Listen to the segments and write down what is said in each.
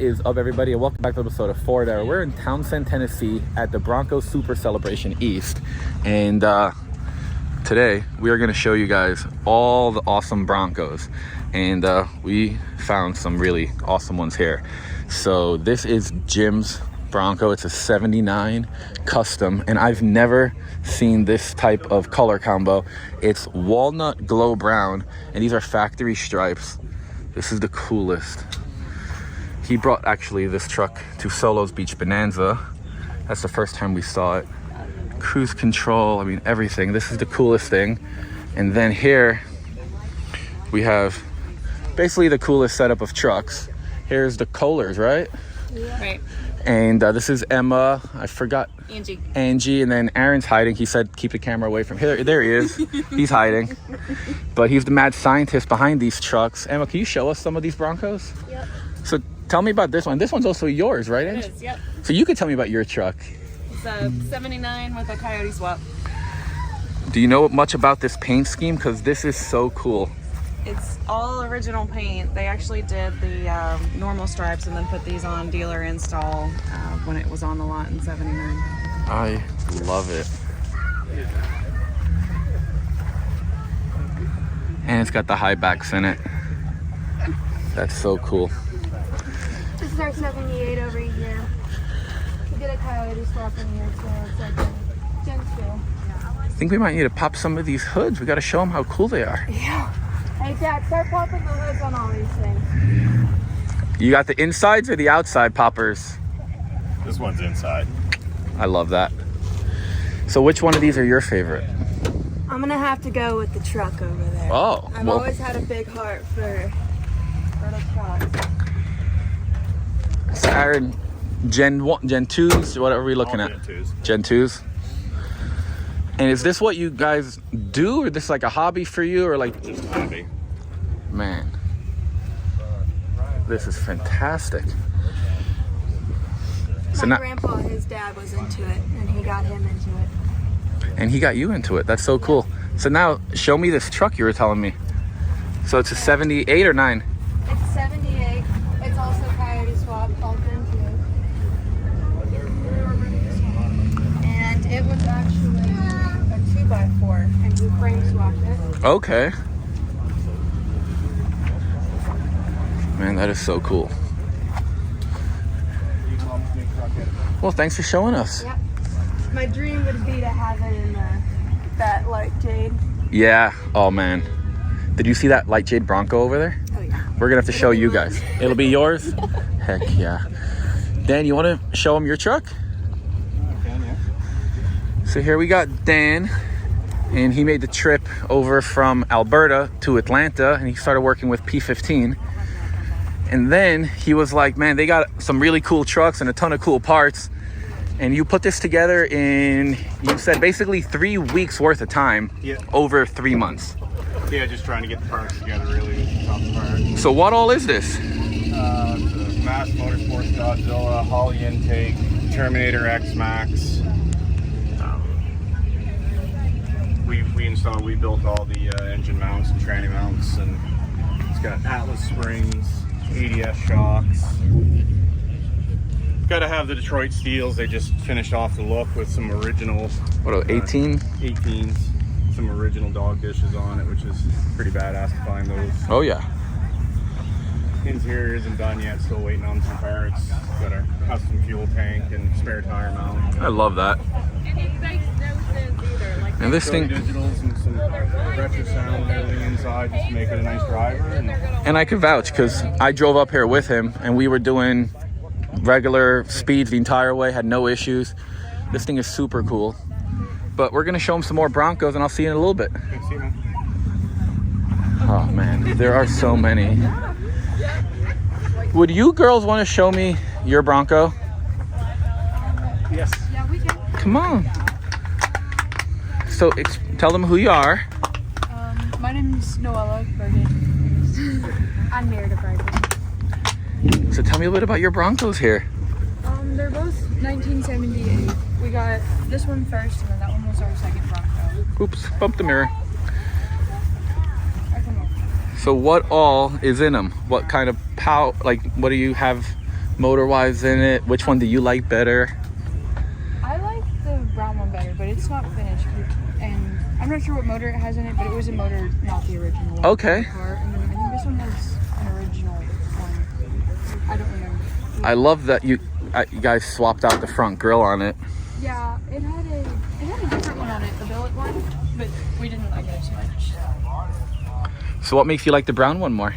What is up, everybody, and welcome back to episode of Forward Arrow. We're in Townsend, Tennessee at the Bronco Super Celebration East, and today we are going to show you guys all the awesome Broncos, and we found some really awesome ones here. So this is Jim's Bronco. It's a 79 custom, and I've never seen this type of color combo. It's walnut glow brown, and these are factory stripes. This is the coolest. He brought actually this truck to Solo's Beach Bonanza. That's the first time we saw it. Cruise control, I mean everything. This is the coolest thing. And then here we have basically the coolest setup of trucks. Here's the Kohlers, right? Yeah. Right. And this is Emma. I forgot. Angie. And then Aaron's hiding. He said keep the camera away from here. There he is. He's hiding. But he's the mad scientist behind these trucks. Emma, can you show us some of these Broncos? Yep. So tell me about this one. This one's also yours, right? It is, yep. So you could tell me about your truck. It's a 79 with a Coyote swap. Do you know much about this paint scheme? Because this is so cool. It's all original paint. They actually did the normal stripes and then put these on dealer install when it was on the lot in 79. I love it. And it's got the high backs in it. That's so cool. This is our 78 over here. We did a Coyote swap in here too. It's like a Gen 2. I think we might need to pop some of these hoods. We got to show them how cool they are. Yeah. Hey Dad, start popping the hoods on all these things. You got the insides or the outside poppers? This one's inside. I love that. So which one of these are your favorite? I'm gonna have to go with the truck over there. Oh, I've well, always had a big heart for the trucks. so Aaron, Gen 2s, whatever we're looking All at. Gen 2s. Gen 2s. And is this what you guys do, or this like a hobby for you, or like? Just a hobby. Man, this is fantastic. So My now, grandpa, his dad was into it, and he got him into it. and he got you into it. That's so cool. So now, show me this truck you were telling me. So it's a 78 or 9? It's a 78. It's also Coyote swap, all Gen 2. And it was actually a 2x4, and we frame swapped it. Okay. Man, that is so cool. Well, thanks for showing us. Yep. My dream would be to have it in that light jade. Yeah. Oh, man. Did you see that light jade Bronco over there? Oh yeah. We're going to have to show you guys. It'll be yours? Heck yeah. Dan, you want to show him your truck? So here we got Dan, and he made the trip over from Alberta to Atlanta, and he started working with P15. And then he was like, man, they got some really cool trucks and a ton of cool parts. And you put this together in, you said basically 3 weeks worth of time. Yeah. Over 3 months. Yeah, just trying to get the parts together really. Top part. So what all is this? The Mass Motorsports Godzilla, Holly intake, Terminator X Max. We built all the engine mounts and tranny mounts, and it's got Atlas springs, ADS shocks. Got to have the Detroit steels. They just finished off the look with some original. What, 18? 18s. Some original dog dishes on it, which is pretty badass to find those. Oh yeah. Interior isn't done yet, still waiting on some parts. Got our custom fuel tank and spare tire mount. I love that. And this thing, digitals and some retro sound and everything inside just to make it a nice driver. and I can vouch because I drove up here with him and we were doing regular speeds the entire way, had no issues. This thing is super cool. But we're gonna show him some more Broncos, and I'll see you in a little bit. Good to see you, man. Oh man, there are so many. Would you girls want to show me your Bronco? Yes. Yeah, we can. Come on. So tell them who you are. My name is Noella Bergen. I'm married to Bergen. So tell me a bit about your Broncos here. They're both 1978. We got this one first, and then that one was our second Bronco. Oops, bumped the mirror. So what all is in them? What kind of power, like what do you have motor-wise in it? Which one do you like better? I like the brown one better, but it's not finished. And I'm not sure what motor it has in it, but it was a motor, not the original one. Okay. Car. And then I think this one has an original one. I don't remember. I love that you guys swapped out the front grille on it. Yeah, it had a different one on it, the billet one, but we didn't like it as much. So what makes you like the brown one more?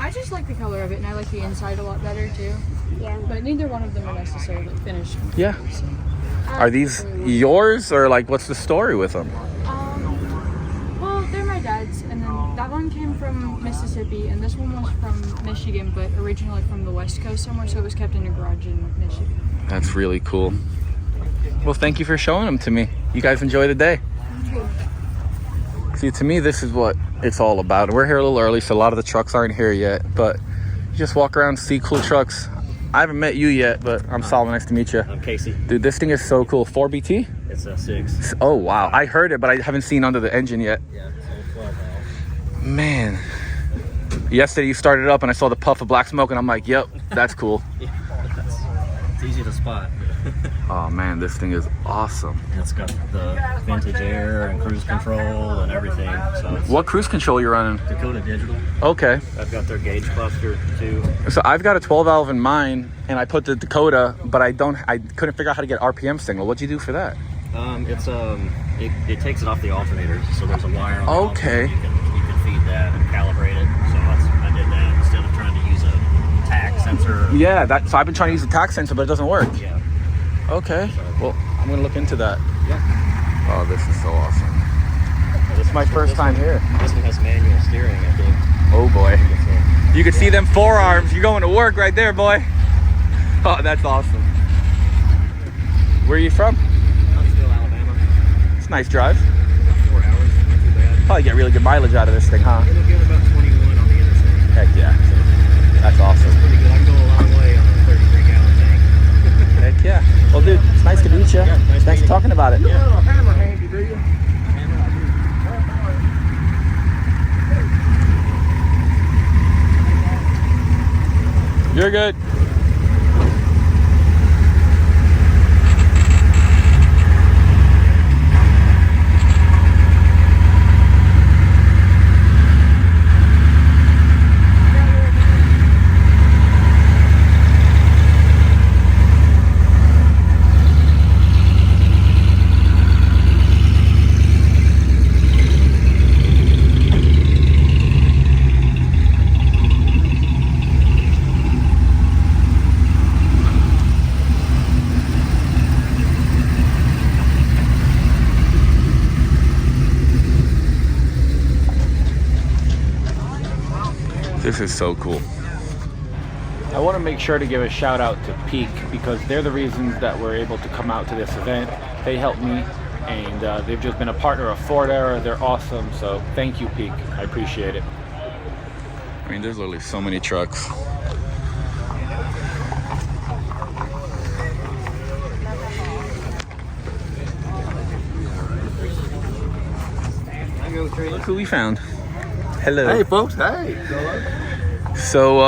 I just like the color of it, and I like the inside a lot better too. Yeah. But neither one of them are necessarily finished. Yeah. So, Are these yours, or like what's the story with them? Well, they're my dad's, and then that one came from Mississippi, and this one was from Michigan, but originally from the West Coast somewhere, so it was kept in a garage in Michigan. That's really cool. Well, thank you for showing them to me. You guys enjoy the day. See, to me, this is what it's all about. We're here a little early, so a lot of the trucks aren't here yet, but you just walk around, see cool trucks. I haven't met you yet, but I'm Solomon. Nice to meet you. I'm Casey. Dude, this thing is so cool. 4BT? It's a 6. Oh, wow. I heard it, but I haven't seen under the engine yet. Yeah, it's all 12 valve. Man. Yesterday you started it up and I saw the puff of black smoke and I'm like, yep, that's cool. Yeah, it's easy to spot. Oh man, this thing is awesome. It's got the vintage air and cruise control and everything. So it's What cruise control you running? Dakota Digital. Okay. I've got their gauge cluster too. So I've got a 12 valve in mine and I put the Dakota, but I couldn't figure out how to get RPM signal. What'd you do for that? It takes it off the alternators, so there's a wire on the Okay. alternator. You can feed that and calibrate it. So I did that instead of trying to use a tach sensor. Yeah, so I've been trying to use the tach sensor, but it doesn't work. Yeah. Okay. Well, I'm gonna look into that. Yeah. Oh, this is so awesome. This is my first time here. This one has manual steering, I think. Oh boy. You can see them forearms. You're going to work right there, boy. Oh, that's awesome. Where are you from? Huntsville, Alabama. It's a nice drive. 4 hours, not too bad. Probably get really good mileage out of this thing, huh? It'll get about 21 on the interstate. Heck yeah. That's awesome. Pretty good. I can go a long way on a 33-gallon tank. Heck yeah. Well, dude, it's nice to meet you. Yeah, nice Thanks for meeting talking about it. Yeah. a hammer handy, do you? You're good. This is so cool. I want to make sure to give a shout out to Peak because they're the reasons that we're able to come out to this event. They helped me and they've just been a partner of Ford Era. They're awesome. So thank you, Peak. I appreciate it. I mean, there's literally so many trucks. Look who we found. Hello. Hey, folks. Hey. So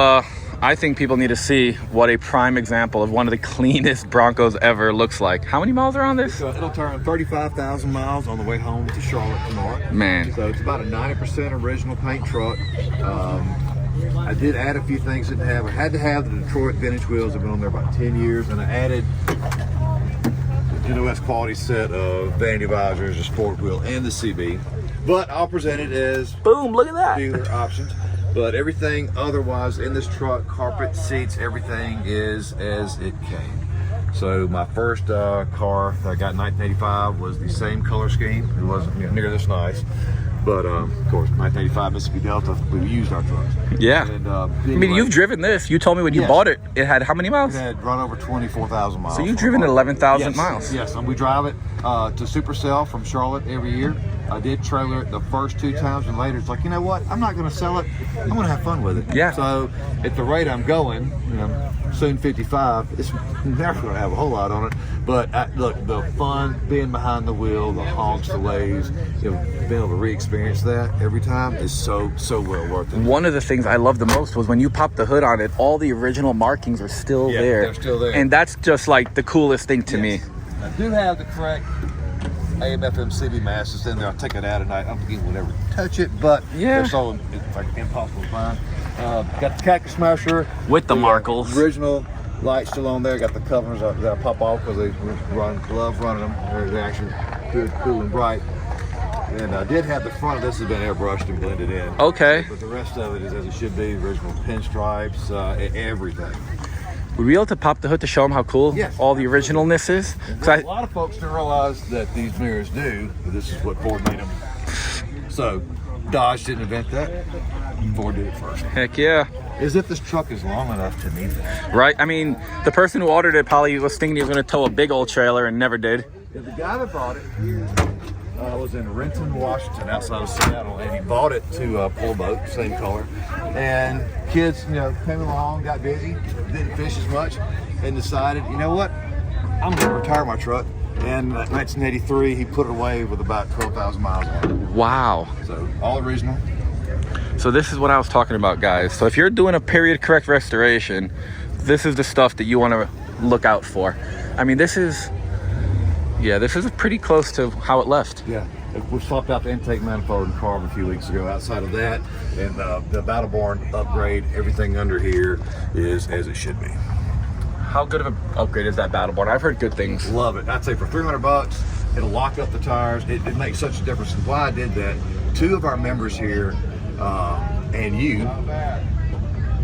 I think people need to see what a prime example of one of the cleanest Broncos ever looks like. How many miles are on this? So it'll turn 35,000 miles on the way home to Charlotte tomorrow. Man. So it's about a 90% original paint truck. I did add a few things it didn't have. I had to have the Detroit vintage wheels. I've been on there about 10 years, and I added the NOS quality set of vanity visors, the sport wheel, and the CB. But I'll present it as Boom, look at that. dealer options. But everything otherwise in this truck, carpet, seats, everything is as it came. So my first car that I got in 1985 was the same color scheme. It wasn't near this nice. But of course, 1985 Mississippi Delta, we used our trucks. Yeah. And, I mean, you've driven this. You told me when you Yes. bought it, it had how many miles? It had run over 24,000 miles. So you've driven it 11,000 Yes. miles. Yes, and we drive it to SuperCel from Charlotte every year. I did trailer it the first 2 times, and later it's like, you know what? I'm not going to sell it. I'm going to have fun with it. Yeah. So at the rate I'm going, soon 55, it's never going to have a whole lot on it. But look, the fun being behind the wheel, the hogs, the lays, being able to experience that every time is so well worth it. One of the things I loved the most was when you pop the hood on it, all the original markings are still there. They're still there. And that's just like the coolest thing to me. I do have the correct AM, FM, CB masters in there. I'll take it out tonight. I don't think anyone would ever touch it, but they're so it's like impossible to find. Got the Cactus Smasher with the Markles. Original light still on there. Got the covers that pop off because they love running them. They're actually good, cool, and bright. And I did have the front of this has been airbrushed and blended in. Okay. But the rest of it is as it should be. Original pinstripes, everything. Would we be able to pop the hood to show them how cool all the originalness is? A lot of folks don't realize that these mirrors do, but this is what Ford made them. So, Dodge didn't invent that. Ford did it first. Heck yeah. As if this truck is long enough to need that. Right? I mean, the person who ordered it probably was thinking he was going to tow a big old trailer and never did. Yeah, the guy that bought it was in Renton, Washington, outside of Seattle, and he bought it to pull a boat, same color. And kids, came along, got busy, didn't fish as much, and decided, you know what, I'm going to retire my truck. And in 1983, he put it away with about 12,000 miles on it. Wow. So, all original. So this is what I was talking about, guys. So if you're doing a period correct restoration, this is the stuff that you want to look out for. I mean, this is pretty close to how it left. Yeah, we swapped out the intake manifold and carb a few weeks ago. Outside of that, and the Battleborn upgrade, everything under here is as it should be. How good of an upgrade is that Battleborn? I've heard good things. Love it. I'd say for $300, it'll lock up the tires. It makes such a difference. And why I did that, 2 of our members here and you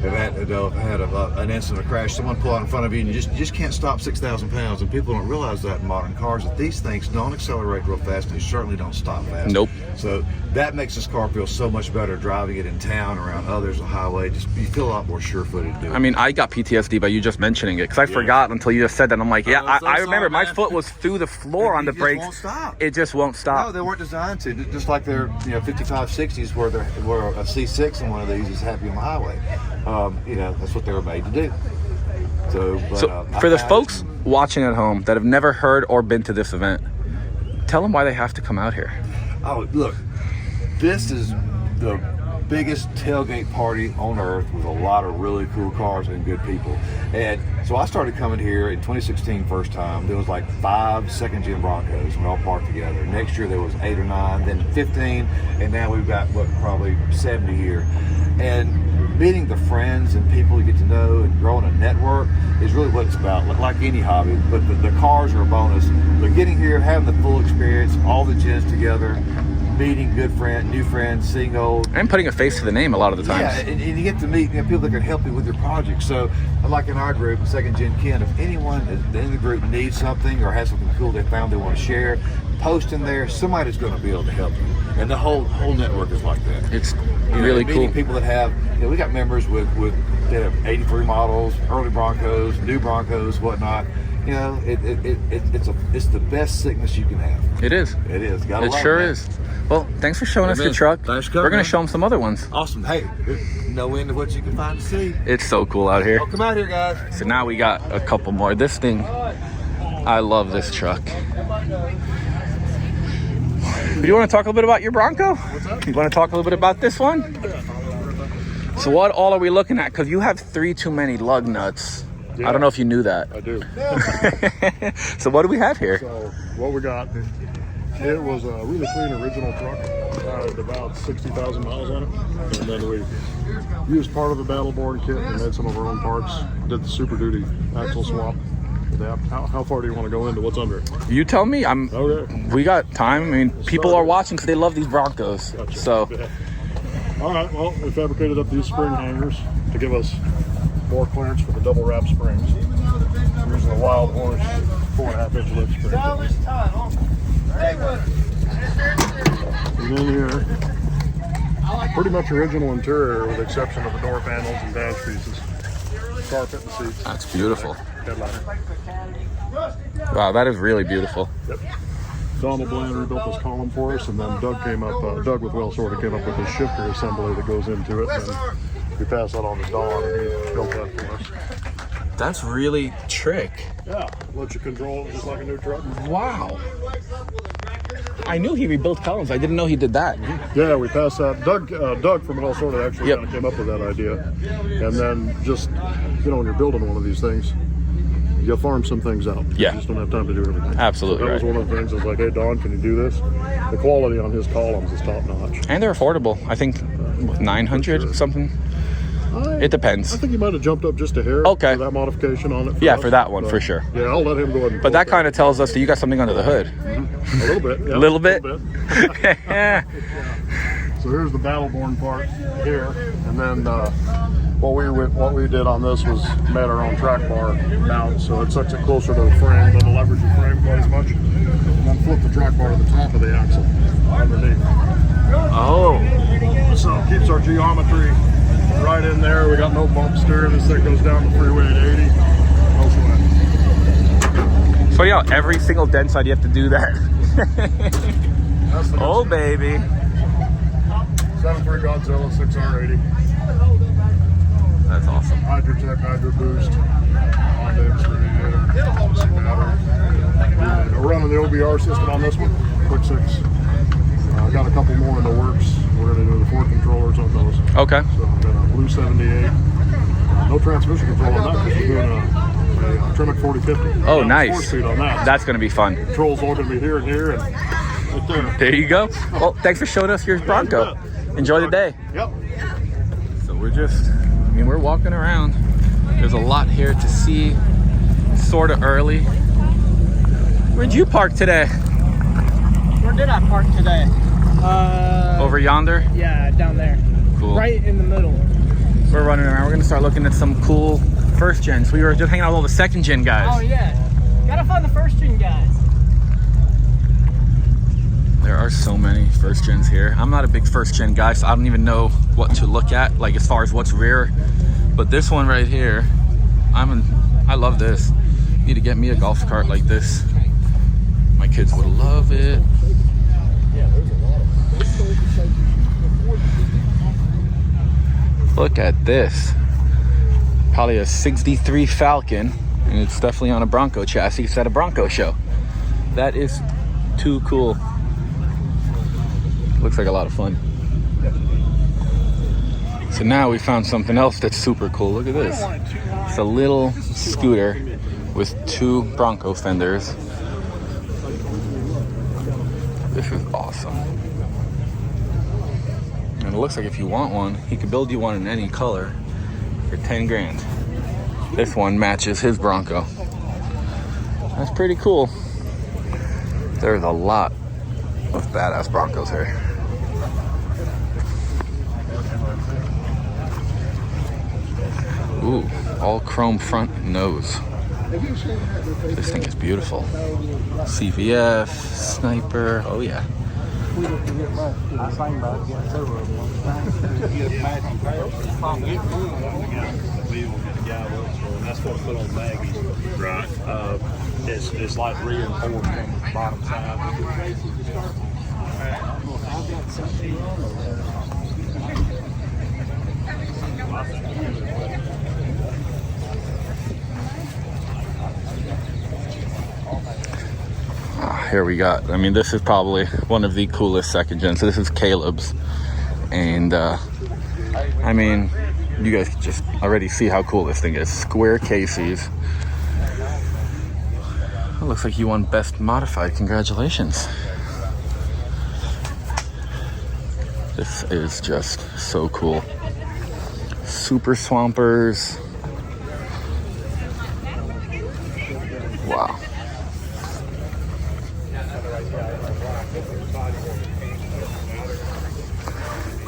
have had an incident, a crash, someone pull out in front of you, and you just can't stop 6,000 pounds. And people don't realize that in modern cars, that these things don't accelerate real fast, and they certainly don't stop fast. Nope. So that makes this car feel so much better driving it in town, around others, the highway. Just you feel a lot more sure-footed to do it. I mean, I got PTSD by you just mentioning it, because I forgot until you just said that. I'm like, I remember my foot was through the floor on the brakes. It won't stop. It just won't stop. No, they weren't designed to. Just like their 55, 60s, where a C6 in one of these is happy on the highway. That's what they were made to do. So for the folks watching at home that have never heard or been to this event, tell them why they have to come out here. Oh, look, this is the biggest tailgate party on earth with a lot of really cool cars and good people. And so I started coming here in 2016 first time. There was like 5 second-gen Broncos, and we all parked together. Next year there was 8 or 9, then 15, and now we've got probably 70 here. And meeting the friends and people you get to know and growing a network is really what it's about, like any hobby. But the cars are a bonus. But getting here, having the full experience, all the gens together, meeting good friends, new friends, seeing old. And putting a face to the name a lot of the times. Yeah, and you get to meet people that can help you with your project. So, like in our group, Second Gen Ken, if anyone in the group needs something or has something cool they found they want to share, post in there. Somebody's going to be able to help you. And the whole network is like that. It's really cool. Meeting people that have, we got members that have 83 models, early Broncos, new Broncos, whatnot. It's the best sickness you can have. It is. It is. It sure is. Well, thanks for showing us your truck. Thanks for coming. We're going to show them some other ones. Awesome. Hey, no end of what you can find to see. It's so cool out here. Oh, come out here, guys. So now we got a couple more. This thing, I love this truck. Do you want to talk a little bit about your Bronco? What's up? You want to talk a little bit about this one? So what all are we looking at? Because you have 3 too many lug nuts. Yeah, I don't know if you knew that. I do. So what do we have here? So what we got, it was a really clean original truck. Had about 60,000 miles on it. And then we used part of the Battleborn kit and made some of our own parts. Did the Super Duty axle swap. How far do you want to go into what's under it? You tell me. Okay. We got time. I mean, people are watching because they love these Broncos. Gotcha. So. Yeah. All right. Well, we fabricated up these spring hangers to give us more clearance for the double wrap springs. We're using a Wild Horse 4.5-inch lift spring. And then here, pretty much original interior with the exception of the door panels and dash pieces. Carpet and seats. That's beautiful. Headliner. Wow, that is really beautiful. Yep. Donald Bland rebuilt this column for us, and then Doug with Well Sorted came up with this shifter assembly that goes into it, and we passed that on to Don, and he built that for us. That's really trick. Yeah, let you control it just like a new truck. Wow. I knew he rebuilt columns. I didn't know he did that. Yeah, we passed that. Doug from Minnesota actually kind of came up with that idea. And then just, you know, when you're building one of these things, you farm some things out. Yeah. You just don't have time to do everything. Absolutely. So that was one of the things. I was like, hey, Don, can you do this? The quality on his columns is top notch. And they're affordable. I think 900 Sure. something. It depends. I think he might have jumped up just a hair. Okay. For that modification on it. Yeah, us. for that one, But, for sure. Yeah, I'll let him go ahead and But that kind of tells us that you got something under the hood. a little bit. Yeah, A little bit? Yeah. So here's the battle-born part here, and then what we did on this was made our own track bar mount, so it sets it closer to the frame, doesn't leverage the frame quite as much, and then flip the track bar to the top of the axle underneath. Oh. So it keeps our geometry right in there. We got no bump steer. This thing goes down the freeway at 80. No sweat. So yeah, every single dent side you have to do that. That's the Oh baby. 7.3 Godzilla 6R80. That's awesome. Hydrotech, Hydro Boost, Honda M3, battery. We're running the OBR system on this one, quick 6. Got a couple more in the works. We're going to do the 4 controllers on those. Okay. So I've got a Blue 78. No transmission control on that because we're doing a Tremec 4050. Oh, nice. 4-speed on that. That's going to be fun. Controls all going to be here and here and right there. There you go. Well, thanks for showing us your Bronco. Enjoy the day. Yep. So we're walking around. There's a lot here to see. Sort of early. Where'd you park today? Where did I park today? Over yonder? Yeah, down there. Cool. Right in the middle. We're running around. We're gonna start looking at some cool first gens. We were just hanging out with all the second gen guys. Oh yeah. Gotta find the first gen guys. There are so many first gens here. I'm not a big first gen guy, so I don't even know what to look at, like as far as what's rare. But this one right here, I love this. Need to get me a golf cart like this. My kids would love it. Look at this. Probably a 63 Falcon, and it's definitely on a Bronco chassis. It's at a Bronco show. That is too cool. Looks like a lot of fun. So now we found something else that's super cool. Look at this. It's a little scooter with 2 Bronco fenders. This is awesome. And it looks like if you want one, he could build you one in any color for 10 grand. This one matches his Bronco. That's pretty cool. There's a lot of badass Broncos here. Ooh, all chrome front and nose. This thing is beautiful. CVF, sniper, oh yeah. That's what I put on baggies. Right. It's like reinforced on the bottom side. Here we got, I mean, this is probably one of the coolest second gens. So this is Caleb's. And I mean, you guys can just already see how cool this thing is. Square cases. It looks like you won Best Modified. Congratulations. This is just so cool. Super Swampers. Wow.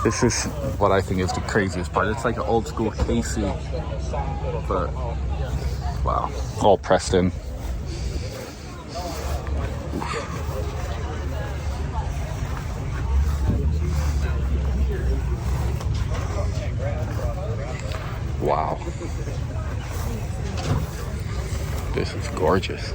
This is what I think is the craziest part. It's like an old school Casey, but wow, all pressed in. Wow. This is gorgeous.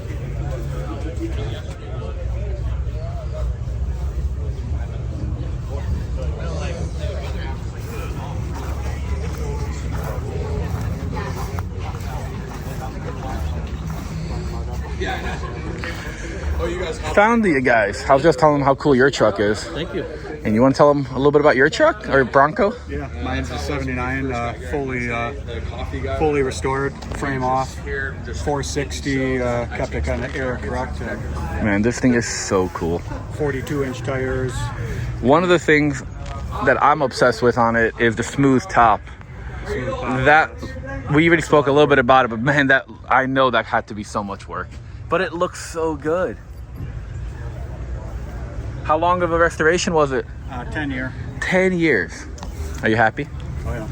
found you guys. I was just telling them how cool your truck is. Thank you. And you want to tell them a little bit about your truck or Bronco? Yeah, mine's a 79, fully restored, frame off, 460, kept it kind of air correct. Man, this thing is so cool. 42-inch tires. One of the things that I'm obsessed with on it is the smooth top. That we already spoke a little bit about it, but man, that I know that had to be so much work. But it looks so good. How long of a restoration was it? 10 year. 10 years. Are you happy? Oh yeah.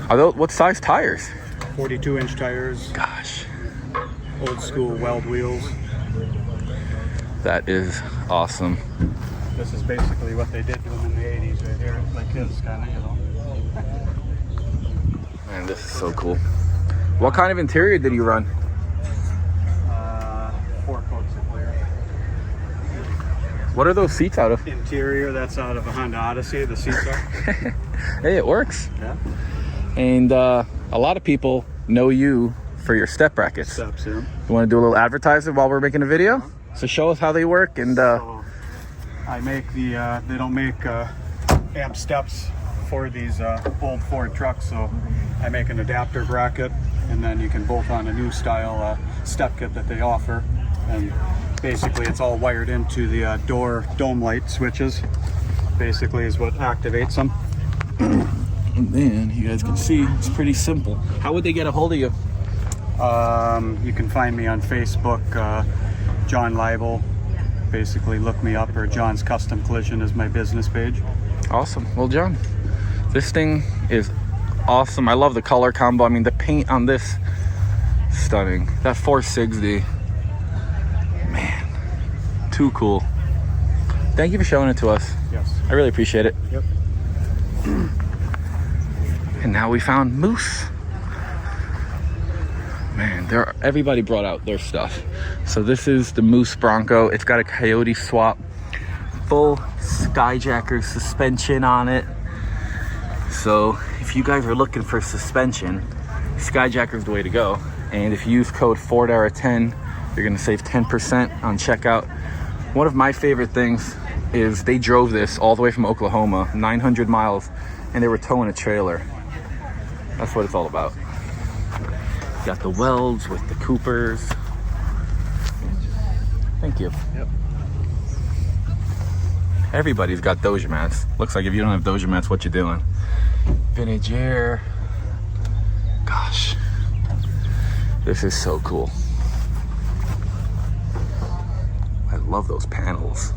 Are those, what size tires? 42-inch tires. Gosh. Old school weld wheels. That is awesome. This is basically what they did to them in the 80s right here. Like this kind of, you know. Man, this is so cool. What kind of interior did you run? 4 coats of clear. What are those seats out of? Interior, that's out of a Honda Odyssey, the seats are. Hey, it works. Yeah. And a lot of people know you for your step brackets. Steps, yeah. You want to do a little advertising while we're making a video? So show us how they work. And So I make the, they don't make amp steps for these old Ford trucks, so I make an adapter bracket, and then you can bolt on a new style step kit that they offer. And basically it's all wired into the door dome light switches. Basically is what activates them. And then you guys can see it's pretty simple. How would they get a hold of you? You can find me on Facebook, John Leibel. Basically look me up, or John's Custom Collision is my business page. Awesome. Well, John, this thing is awesome. I love the color combo. I mean, the paint on this, stunning. That 460, man, too cool. Thank you for showing it to us. Yes. I really appreciate it. Yep. And now we found Moose. Man, everybody brought out their stuff. So this is the Moose Bronco. It's got a Coyote swap, full Skyjacker suspension on it. So if you guys are looking for suspension, Skyjacker is the way to go. And if you use code FORDERA10, you're gonna save 10% on checkout. One of my favorite things is they drove this all the way from Oklahoma, 900 miles, and they were towing a trailer. That's what it's all about. Got the welds with the Coopers. Thank you. Yep. Everybody's got Doja mats. Looks like if you don't have Doja mats, what you doing? Vintage air. Gosh, this is so cool. I love those panels.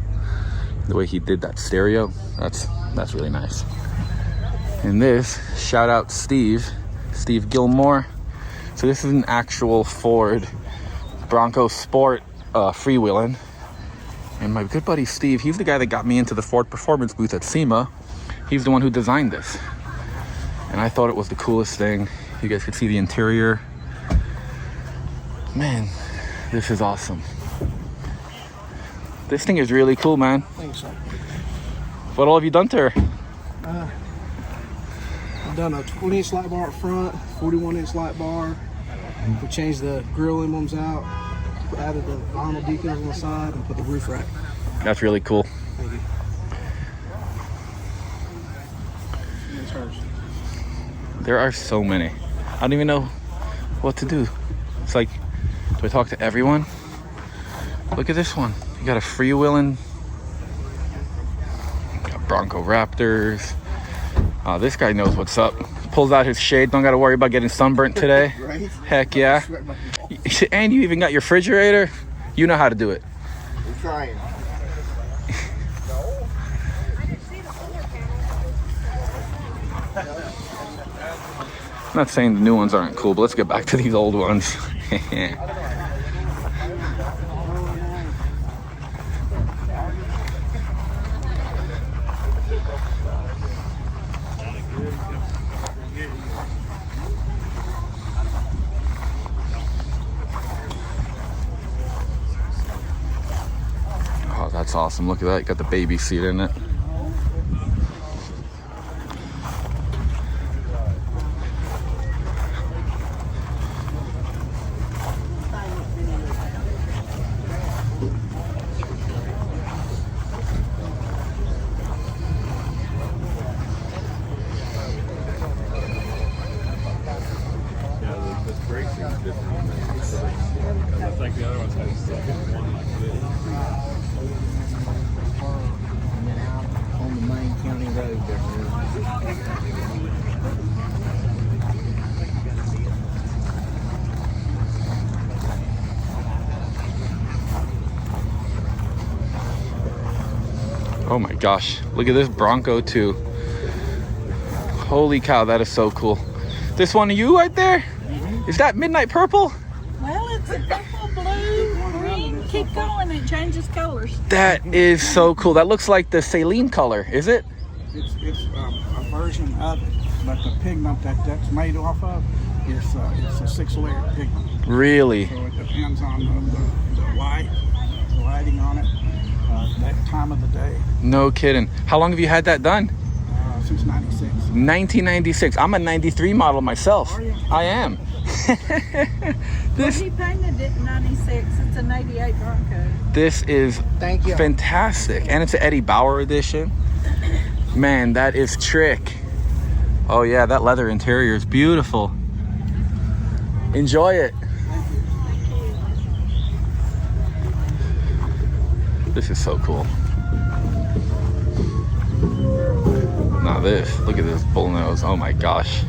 The way he did that stereo, that's really nice. And this, shout out Steve Gilmore. So this is an actual Ford Bronco Sport freewheeling. And my good buddy Steve, he's the guy that got me into the Ford Performance booth at SEMA. He's the one who designed this. And I thought it was the coolest thing. You guys could see the interior. Man, this is awesome. This thing is really cool, man. Thanks, sir. What all have you done to her? I've done a 20-inch light bar up front, 41-inch light bar. We changed the grill emblems out, added the vinyl decals on the side, and put the roof rack. That's really cool. Thank you. There are so many. I don't even know what to do. It's like, do I talk to everyone? Look at this one. You got a freewheeling. Got Bronco Raptors. This guy knows what's up. Pulls out his shade. Don't got to worry about getting sunburnt today. Right? Heck yeah. And you even got your refrigerator. You know how to do it. I'm trying. I'm not saying the new ones aren't cool, but let's get back to these old ones. Oh, that's awesome. Look at that. You got the baby seat in it. Oh my gosh, look at this Bronco too. Holy cow, that is so cool. This one of you right there? Is that midnight purple? Well, it's a purple, blue, green. Keep going, it changes colors. That is so cool. That looks like the saline color, is it? It's a version of it, but the pigment that's made off of is it's a 6-layer pigment. Really? So it depends on the light, the lighting on it, that time of the day. No kidding. How long have you had that done? Since 96. 1996. I'm a 93 model myself. Are you? I am. Well, he painted it in 96. It's an 88 Bronco. This is Thank you. fantastic. And it's an Eddie Bauer edition. Man, that is trick. Oh yeah, that leather interior is beautiful. Enjoy it. This is so cool. Now this, look at this bullnose. Oh my gosh.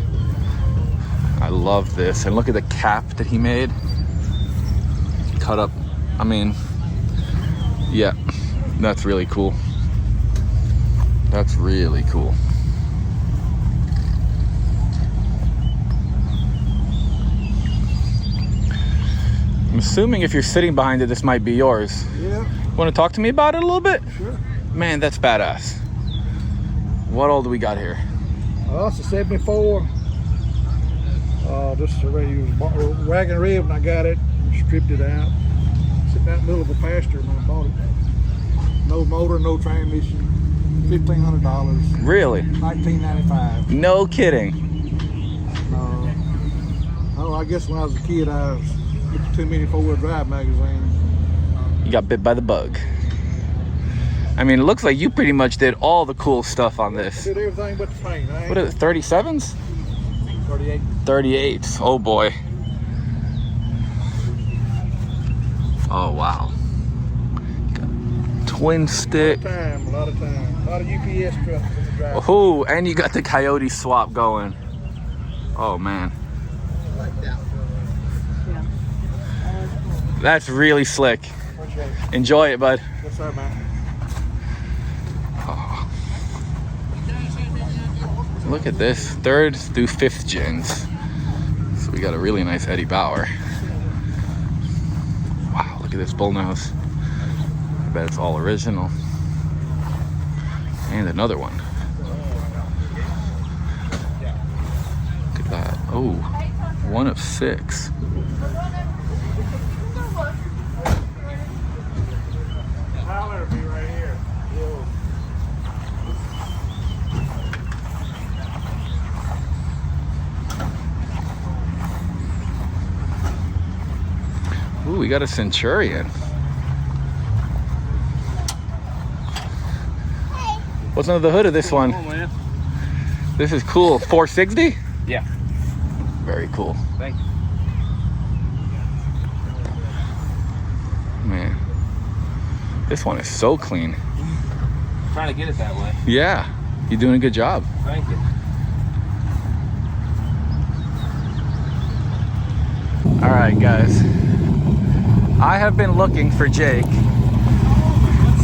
I love this. And look at the cap that he made. Cut up. I mean, yeah, that's really cool. That's really cool. I'm assuming if you're sitting behind it, this might be yours. Yeah. Want to talk to me about it a little bit? Sure. Man, that's badass. What all do we got here? It's a 74. This is a wagon rib when I got it. Stripped it out. Sitting out in the middle of a pasture when I bought it. No motor, no transmission. $1,500. Really? 1995. No kidding. I guess when I was a kid, I was looking too many 4-wheel drive magazines. You got bit by the bug. I mean, it looks like you pretty much did all the cool stuff on this. I did everything but the paint. What is it, 37s? 38. 38s. Oh boy. Oh wow. Got twin stick. A lot of time. A lot of UPS trucks in the drive. Oh, and you got the Coyote swap going. Oh man. That's really slick. Enjoy it, bud. Yes, sir, man. Oh. Look at this, 3rd through 5th gens. So we got a really nice Eddie Bauer. Wow, look at this bullnose. I bet it's all original. And another one. Look at that. Oh, 1 of 6. Ooh, we got a Centurion. What's under the hood of this one? This is cool. 460? Yeah. Very cool. Thank you. Man, this one is so clean. I'm trying to get it that way. Yeah, you're doing a good job. Thank you. All right, guys. I have been looking for Jake.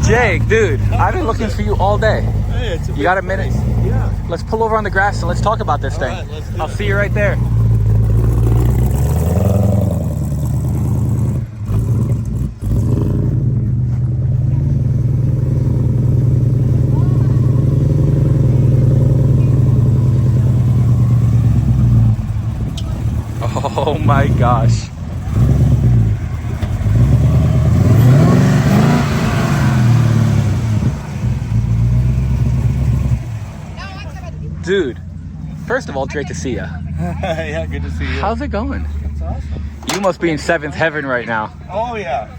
Jake, dude, I've been looking for you all day. Hey, it's You got a minute? Yeah. Let's pull over on the grass and let's talk about this thing. right, let's do I'll it. see you right there. Oh my gosh. Dude, first of all, great to see you. Yeah, good to see you. How's it going? It's awesome. You must be in 7th heaven right now. Oh, yeah.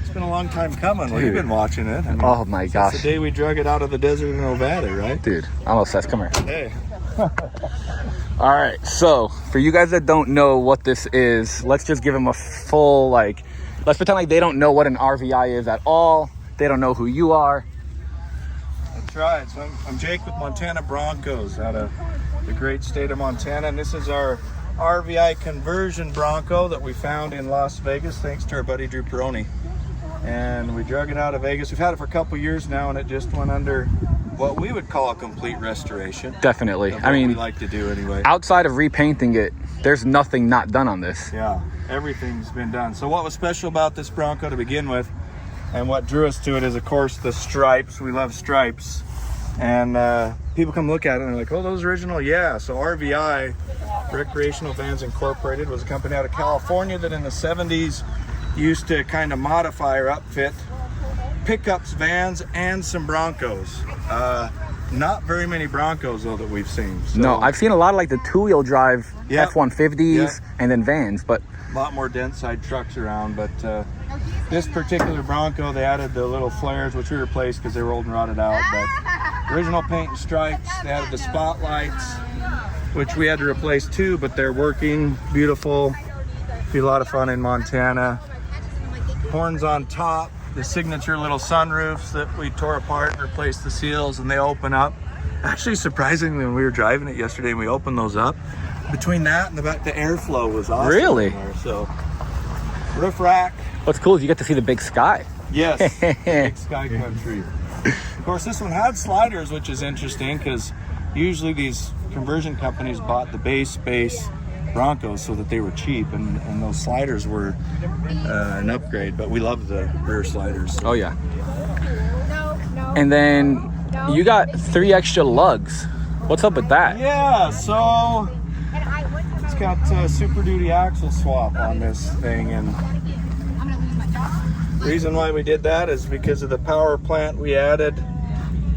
It's been a long time coming. Well, Dude. you've been watching it. I mean, Oh my since gosh. the day we drug it out of the desert in Nevada, right? Dude, I'm obsessed. Come here. Hey. All right, so for you guys that don't know what this is, let's just give them a full, like, let's pretend like they don't know what an RVI is at all. They don't know who you are. That's right. So I'm Jake with Montana Broncos out of the great state of Montana, and this is our RVI conversion Bronco that we found in Las Vegas thanks to our buddy Drew Peroni. and we drug it out of Vegas. We've had it for a couple years now, and it just went under what we would call a complete restoration. Definitely. Of I what mean, we like to do anyway. outside of repainting it, there's nothing not done on this. Yeah, everything's been done. So what was special about this Bronco to begin with, and what drew us to it, is of course the stripes. We love stripes, and people come look at it and they're like, oh, those original? Yeah. So RVI, Recreational Vans Incorporated, was a company out of California that in the 70s used to kind of modify or upfit pickups, vans, and some Broncos. Not very many Broncos though that we've seen. So, No, I've seen a lot of like the two-wheel drive Yep. F-150s Yep. and then vans, but a lot more dense side trucks around, but this particular Bronco, they added the little flares, which we replaced because they were old and rotted out, but original paint and stripes. They added the spotlights, which we had to replace too, but they're working beautiful. Be a lot of fun in Montana. Horns on top, the signature little sunroofs that we tore apart and replaced the seals, and they open up. Actually, surprisingly, when we were driving it yesterday and we opened those up, between that and the back, the airflow was awesome. Really? in there. So, roof rack. what's cool is you get to see the big sky. Yes, big sky country. Of course, this one had sliders, which is interesting because usually these conversion companies bought the base Broncos so that they were cheap, and those sliders were an upgrade, but we love the rear sliders. Oh yeah. And then you got 3 extra lugs. What's up with that? Yeah, so it's got Super Duty axle swap on this thing, and the reason why we did that is because of the power plant we added.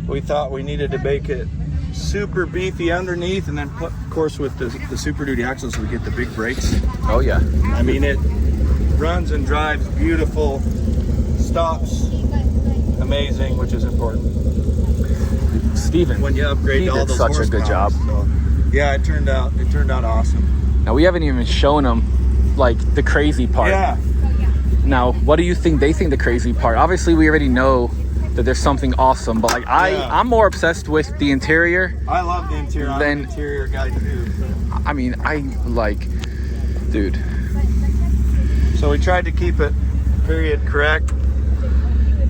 We thought we needed to make it super beefy underneath, and then put, of course, with the Super Duty axles, we get the big brakes. Oh yeah. I mean, it runs and drives beautiful, stops amazing, which is important Steven, when you upgrade he to all did those such a good horsepower. job. So, yeah, it turned out awesome. Now we haven't even shown them like the crazy part. Yeah. Now, what do you think they think the crazy part? Obviously, we already know that there's something awesome, but like I'm more obsessed with the interior. I love the interior. I'm an interior guy too. So. I mean, I like, dude. So we tried to keep it period correct.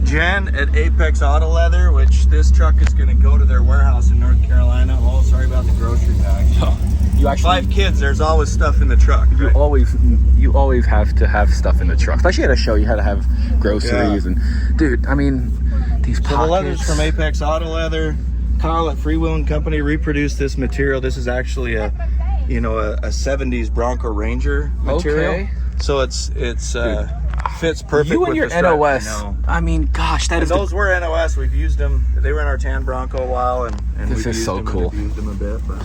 Jen at Apex Auto Leather, which this truck is going to go to their warehouse in North Carolina. Oh, sorry about the grocery bag. You actually 5 kids. There's always stuff in the truck. You right? always have to have stuff in the truck. Especially at a show, you had to have groceries and, dude. I mean, these pockets. So the leather's from Apex Auto Leather. Kyle at Freewheeling Company reproduced this material. This is actually a 70s Bronco Ranger material. Okay. So it's fits perfect. You and with your the NOS. stripe, I mean, gosh, that and is. Those were NOS. We've used them. They were in our tan Bronco a while, and This we've is used so them cool. And used them a bit, but.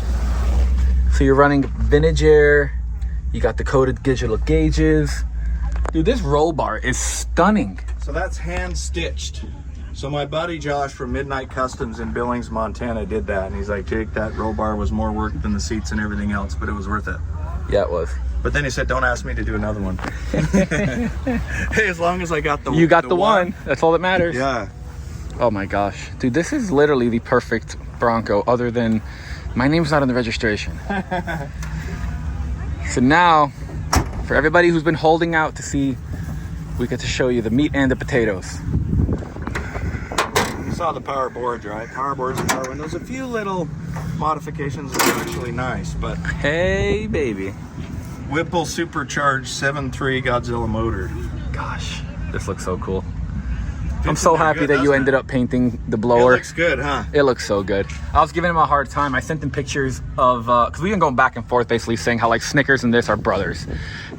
So you're running vintage air. You got the coated digital gauges. Dude, this roll bar is stunning. So that's hand stitched. So my buddy Josh from Midnight Customs in Billings, Montana did that. And he's like, Jake, that roll bar was more work than the seats and everything else, but it was worth it. Yeah, it was. But then he said, don't ask me to do another one. Hey, as long as I got the You got the one. That's all that matters. Yeah. Oh my gosh. Dude, this is literally the perfect Bronco other than my name's not on the registration. So now, for everybody who's been holding out to see, we get to show you the meat and the potatoes. You saw the power boards, right? Power boards and power windows. A few little modifications that are actually nice, but hey, baby. Whipple supercharged 7.3 Godzilla motor. Gosh, this looks so cool. I'm Fits so in there happy good, that you doesn't ended it? up painting the It blower. looks good, huh? It looks so good. I was giving him a hard time. I sent him pictures of, because we've been going back and forth basically saying how like Snickers and this are brothers.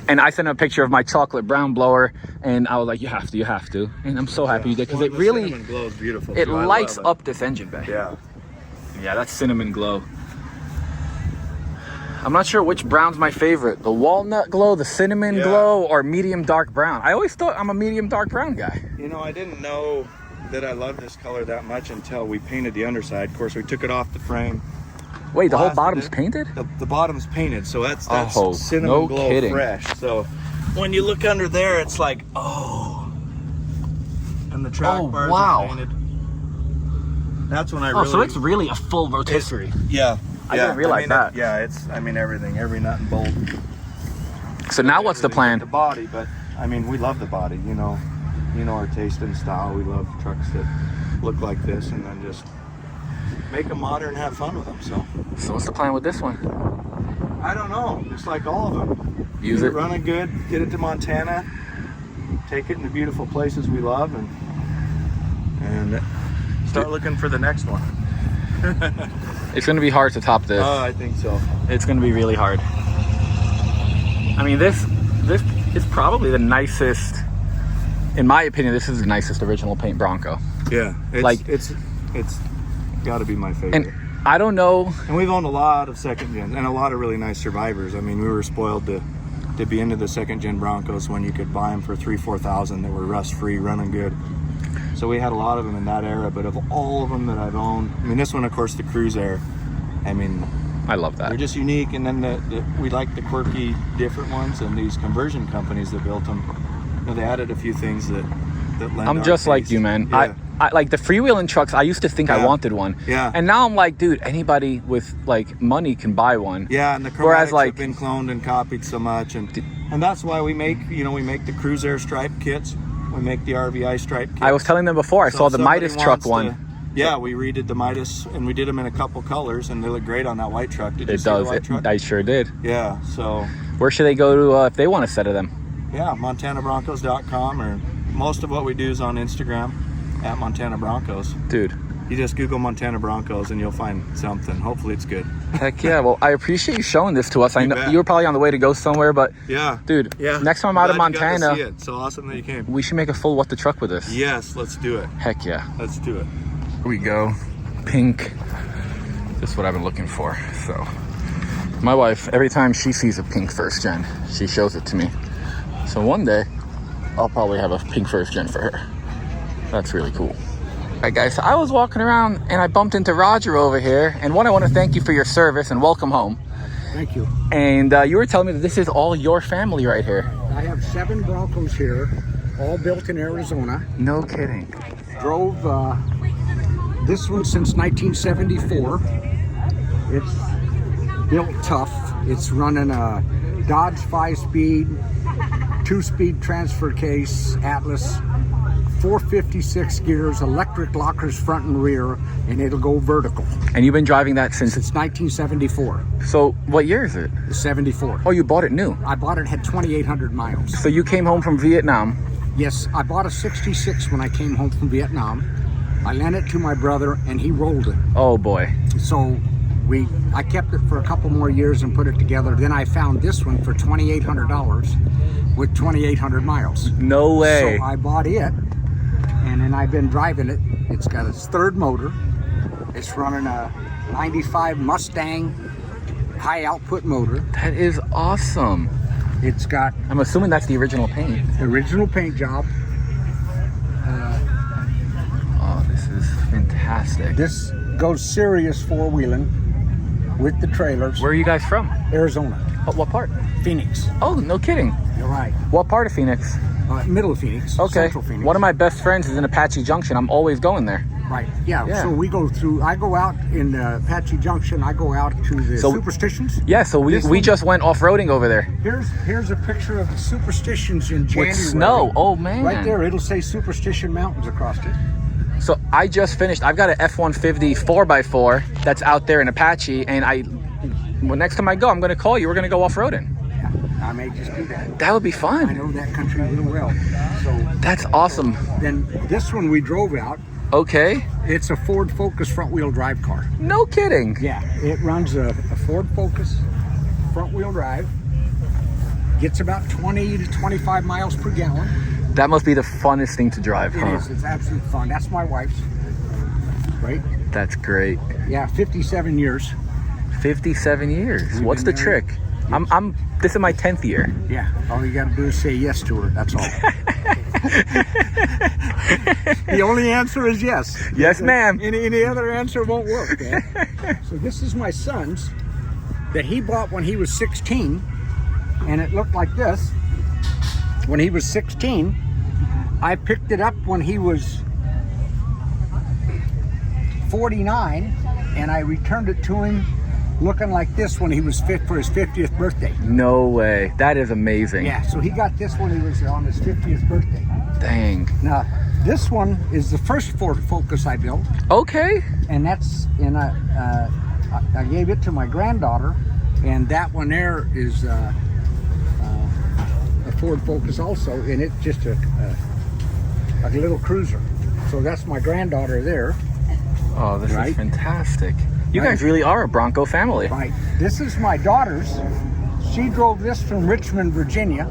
And I sent him a picture of my chocolate brown blower and I was like, you have to. And I'm so happy you did because it really, cinnamon glow is beautiful. it too. I lights love it. up this engine bay. Yeah. Yeah, that's cinnamon glow. I'm not sure which brown's my favorite. The walnut glow, the cinnamon glow, or medium dark brown. I always thought I'm a medium dark brown guy. You know, I didn't know that I loved this color that much until we painted the underside. Of course, we took it off the frame. Wait, the whole Blasted bottom's it. painted? The bottom's painted, so that's Oh, cinnamon no glow kidding. fresh. So when you look under there, it's like, oh. And the track bars wow. are painted. That's when I Oh, really... so it's really a full rotisserie. Yeah. I didn't realize that. It's everything, every nut and bolt. So now what's the plan? The body, but I mean, we love the body, you know. you know our taste and style. We love trucks that look like this, and then just make them modern, have fun with them. So what's the plan with this one? I don't know. Just like all of them. Use it. Running good. Get it to Montana. Take it in the beautiful places we love, and start looking for the next one. It's going to be hard to top this. I think so. It's going to be really hard. I mean, this is probably the nicest, in my opinion, this is the nicest original paint Bronco. Yeah, it's got to be my favorite. And I don't know. And we've owned a lot of second gen and a lot of really nice survivors. I mean, we were spoiled to be into the second gen Broncos when you could buy them for $3,000-$4,000 that were rust free, running good. So we had a lot of them in that era. But of all of them that I've owned, I mean, this one, of course, the Cruise Air. I mean, I love that. They're just unique, and then we like the quirky, different ones. And these conversion companies that built them, you know, they added a few things that lend. I'm just like you, man. Yeah. I like the freewheeling trucks. I used to think I wanted one. Yeah. And now I'm like, dude, anybody with like money can buy one. Yeah, and the chromatics have been cloned and copied so much, and that's why we make the Cruise Air stripe kits. We make the RVI stripe kits. I was telling them before. I saw the Midas truck one. Yeah, we redid the Midas, and we did them in a couple colors, and they look great on that white truck. Did you see does. the white truck? I sure did. Yeah, so. Where should they go to if they want a set of them? Yeah, montanabroncos.com, or most of what we do is on Instagram at Montana Broncos. Dude. You just Google Montana Broncos and you'll find something. Hopefully it's good. Heck yeah. Well, I appreciate you showing this to us. I know you were probably on the way to go somewhere, but yeah, dude, next time I'm out of Montana, see it. So awesome that you came. We should make a full What the Truck with this. Yes, let's do it. Heck yeah. Let's do it. Here we go. Pink. This is what I've been looking for. So my wife, every time she sees a pink first gen, she shows it to me. So one day I'll probably have a pink first gen for her. That's really cool. All right, guys, so I was walking around and I bumped into Roger over here. And one, I want to thank you for your service and welcome home. Thank you. And you were telling me that this is all your family right here. I have 7 Broncos here, all built in Arizona. No kidding. Drove this one since 1974. It's built tough. It's running a Dodge 5-speed, 2-speed transfer case, Atlas, 456 gears, electric lockers front and rear, and it'll go vertical. And you've been driving that since 1974. So what year is it? 74. Oh, you bought it new? I bought it, had 2,800 miles. So you came home from Vietnam? Yes, I bought a 66 when I came home from Vietnam. I lent it to my brother and he rolled it. Oh boy. So I kept it for a couple more years and put it together. Then I found this one for $2,800 with 2,800 miles. No way. So I bought it, and then I've been driving it. It's got its 3rd motor. It's running a 95 Mustang high output motor. That is awesome. It's got... I'm assuming that's the original paint. The original paint job. Oh, this is fantastic. This goes serious 4-wheeling with the trailers. Where are you guys from? Arizona. Oh, what part? Phoenix. Oh, no kidding. You're right. What part of Phoenix? Middle of Phoenix. Okay. Central Phoenix. One of my best friends is in Apache Junction. I'm always going there. Right. Yeah. So we go through. I go out in Apache Junction. I go out to the Superstitions. Yeah. So we just went off-roading over there. Here's a picture of the Superstitions in January. With snow. Oh man. Right there. It'll say Superstition Mountains across it. So I just finished. I've got an F-150 4x4 that's out there in Apache, and next time I go, I'm going to call you. We're going to go off-roading. I may just do that. That would be fun. I know that country real well. So that's awesome. Then this one we drove out. Okay. It's a Ford Focus front-wheel drive car. No kidding. Yeah. It runs a Ford Focus front-wheel drive. Gets about 20 to 25 miles per gallon. That must be the funnest thing to drive, huh? It is. It's absolutely fun. That's my wife's. Right? That's great. Yeah, 57 years. 57 years. What's the trick? Yes. This is my 10th year. Yeah. All you got to do is say yes to her. That's all. The only answer is yes. Yes, ma'am. Any other answer won't work. So this is my son's that he bought when he was 16, and it looked like this when he was 16. I picked it up when he was 49, and I returned it to him looking like this when he was fit for his 50th birthday. No way. That is amazing. Yeah, so he got this when he was on his 50th birthday. Dang. Now, this one is the first Ford Focus I built. Okay. And that's I gave it to my granddaughter, and that one there is a Ford Focus also, and it's just a little cruiser. So that's my granddaughter there. Oh, this is fantastic. You guys really are a Bronco family. Right. This is my daughter's. She drove this from Richmond, Virginia.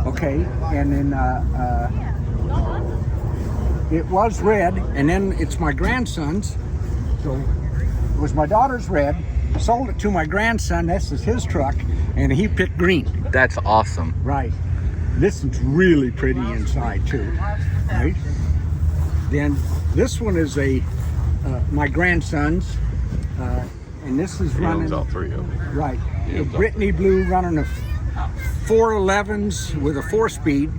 Okay, and then it was red, and then it's my grandson's. So it was my daughter's red. Sold it to my grandson. This is his truck, and he picked green. That's awesome. Right. This is really pretty inside too. Right. Then this one is my grandson's, and this is running. All three of them. Right. The Brittany Blue running a 411s with a 4-speed.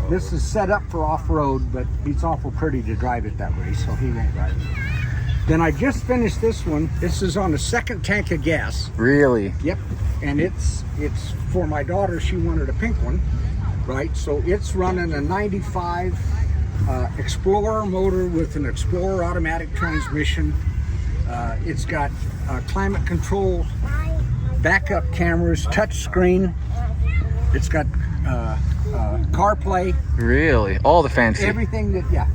This is set up for off-road, but it's awful pretty to drive it that way, so he won't drive it. Then I just finished this one. This is on the second tank of gas. Really? Yep. And it's for my daughter. She wanted a pink one, right? So it's running a 95 Explorer motor with an Explorer automatic transmission. It's got climate control, backup cameras, touch screen. It's got CarPlay. Really? All the fancy. Everything that, yeah.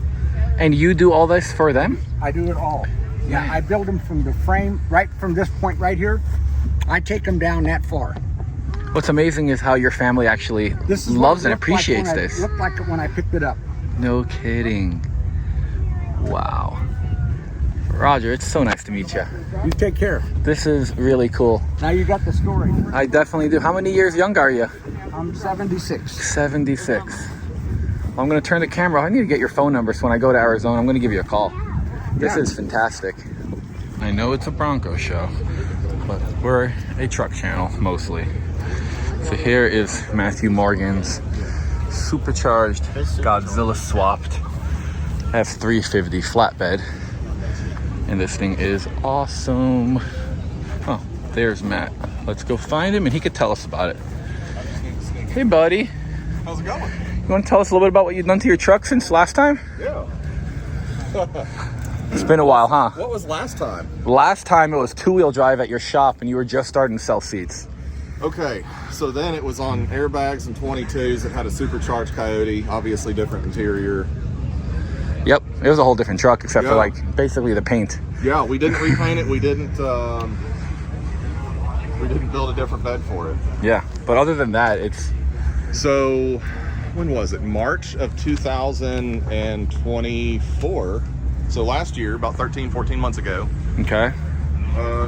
And you do all this for them? I do it all. Yeah, I build them from the frame, right from this point right here. I take them down that far. What's amazing is how your family actually loves and appreciates this. It looked like it when I picked it up. No kidding. Wow. Roger, it's so nice to meet you. You take care. This is really cool. Now you got the story. I definitely do. How many years young are you? I'm 76. 76. I'm going to turn the camera off. I need to get your phone number, so when I go to Arizona, I'm going to give you a call. This is fantastic. I know it's a Bronco show, but we're a truck channel mostly. So here is Matthew Morgan's supercharged Godzilla swapped F350 flatbed. And this thing is awesome. Oh, there's Matt. Let's go find him and he could tell us about it. Hey buddy. How's it going? You want to tell us a little bit about what you've done to your truck since last time? Yeah. It's been a while, huh? What was last time? Last time it was 2-wheel drive at your shop and you were just starting to sell seats. Okay, so then it was on airbags and 22s. It had a supercharged Coyote, obviously different interior. Yep, it was a whole different truck except for like basically the paint. Yeah, we didn't repaint it. We didn't build a different bed for it. Yeah, but other than that, it's... So, when was it? March of 2024. So last year, about 13, 14 months ago. Okay.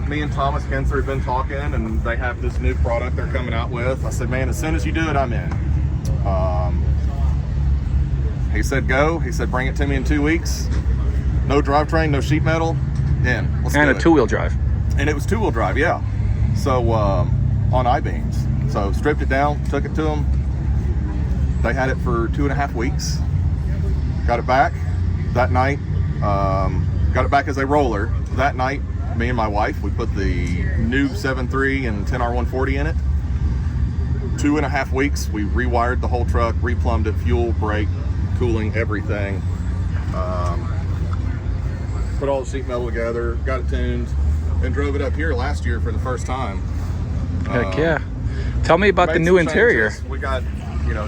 Me and Thomas Kincer had been talking, and they have this new product they're coming out with. I said, man, as soon as you do it, I'm in. He said, go. He said, bring it to me in 2 weeks. No drivetrain, no sheet metal. In. Let's and do a it. 2-wheel drive. And it was 2-wheel drive, yeah. So on I-beams. So stripped it down, took it to them. They had it for 2.5 weeks. Got it back that night. Got it back as a roller. That night, me and my wife, we put the new 7.3 and 10R140 in it. 2.5 weeks, we rewired the whole truck, replumbed it, fuel, brake, cooling, everything. Put all the sheet metal together, got it tuned, and drove it up here last year for the first time. Heck yeah. Tell me about the new interior. We got,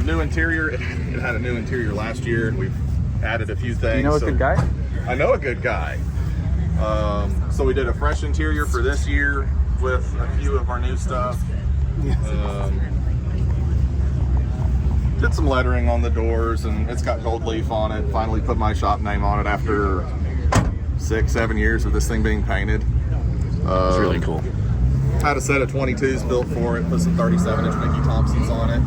new interior. It had a new interior last year, and we've added a few things. You know a good guy? I know a good guy. So we did a fresh interior for this year with a few of our new stuff. Did some lettering on the doors, and it's got gold leaf on it. Finally put my shop name on it after 6-7 years of this thing being painted. It's really cool. Had a set of 22s built for it, put some 37-inch Mickey Thompsons on it.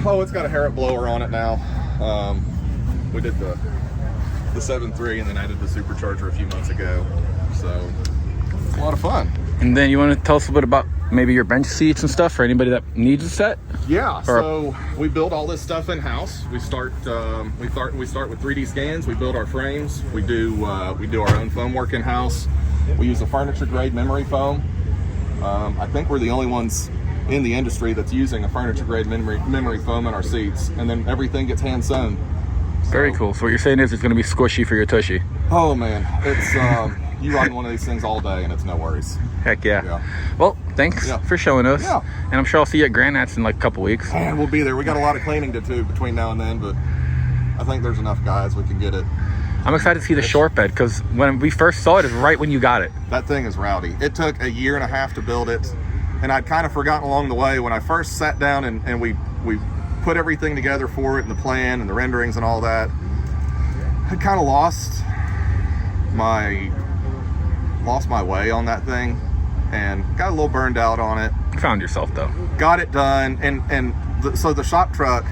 Oh, it's got a Harrop blower on it now. We did the 7.3 and then added the supercharger a few months ago. So it's a lot of fun. And then you want to tell us a bit about maybe your bench seats and stuff for anybody that needs a set? Yeah, so we build all this stuff in-house. We start with 3D scans. We build our frames. We do our own foam work in-house. We use a furniture grade memory foam. I think we're the only ones in the industry that's using a furniture grade memory foam in our seats, and then everything gets hand sewn. Very cool. So what you're saying is it's going to be squishy for your tushy. Oh man, it's you ride one of these things all day and it's no worries. Heck yeah. Well, thanks for showing us. Yeah. And I'm sure I'll see you at Granite's in like a couple weeks. And we'll be there. We got a lot of cleaning to do between now and then, but I think there's enough guys we can get it. I'm excited to see the short bed because when we first saw it is right when you got it. That thing is rowdy. It took a year and a half to build it, and I'd kind of forgotten along the way when I first sat down and we put everything together for it and the plan and the renderings and all that. I kind of lost my way on that thing and got a little burned out on it. You found yourself though. Got it done, so the shop truck,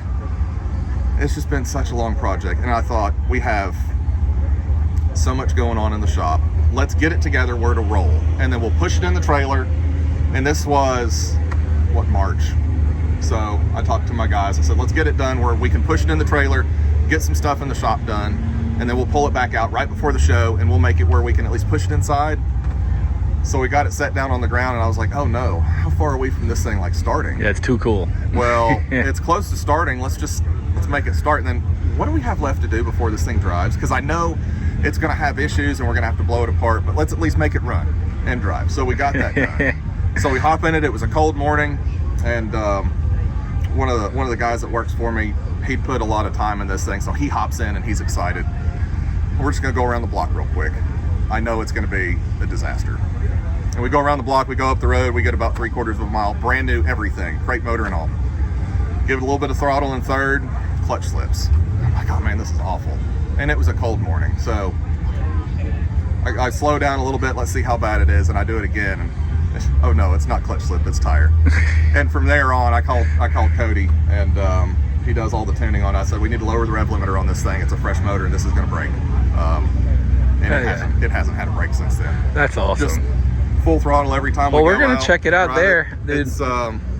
it's just been such a long project, and I thought, we have so much going on in the shop. Let's get it together where to roll, and then we'll push it in the trailer. And this was, what, March? So I talked to my guys. I said, let's get it done where we can push it in the trailer, get some stuff in the shop done, and then we'll pull it back out right before the show, and we'll make it where we can at least push it inside. So we got it set down on the ground, and I was like, oh no, how far are we from this thing like starting? Yeah, it's too cool. Well, it's close to starting. Let's make it start. And then what do we have left to do before this thing drives? Because I know it's going to have issues and we're going to have to blow it apart, but let's at least make it run and drive. So we got that done. So we hop in it. It was a cold morning, and one of the guys that works for me, he put a lot of time in this thing, so he hops in and he's excited. We're just going to go around the block real quick. I know it's going to be a disaster. And we go around the block, we go up the road, we get about 3/4 of a mile, brand new everything, crate motor and all. Give it a little bit of throttle in third, clutch slips. I'm like, oh man, this is awful. And it was a cold morning, so I slow down a little bit, let's see how bad it is, and I do it again, and oh no, it's not clutch slip, it's tire. And from there on, I called Cody, and he does all the tuning on it. I said, we need to lower the rev limiter on this thing, it's a fresh motor, and this is going to break. And it hasn't had a break since then. That's awesome. Just full throttle every time we go out. Well, we're going to check it out there. It's,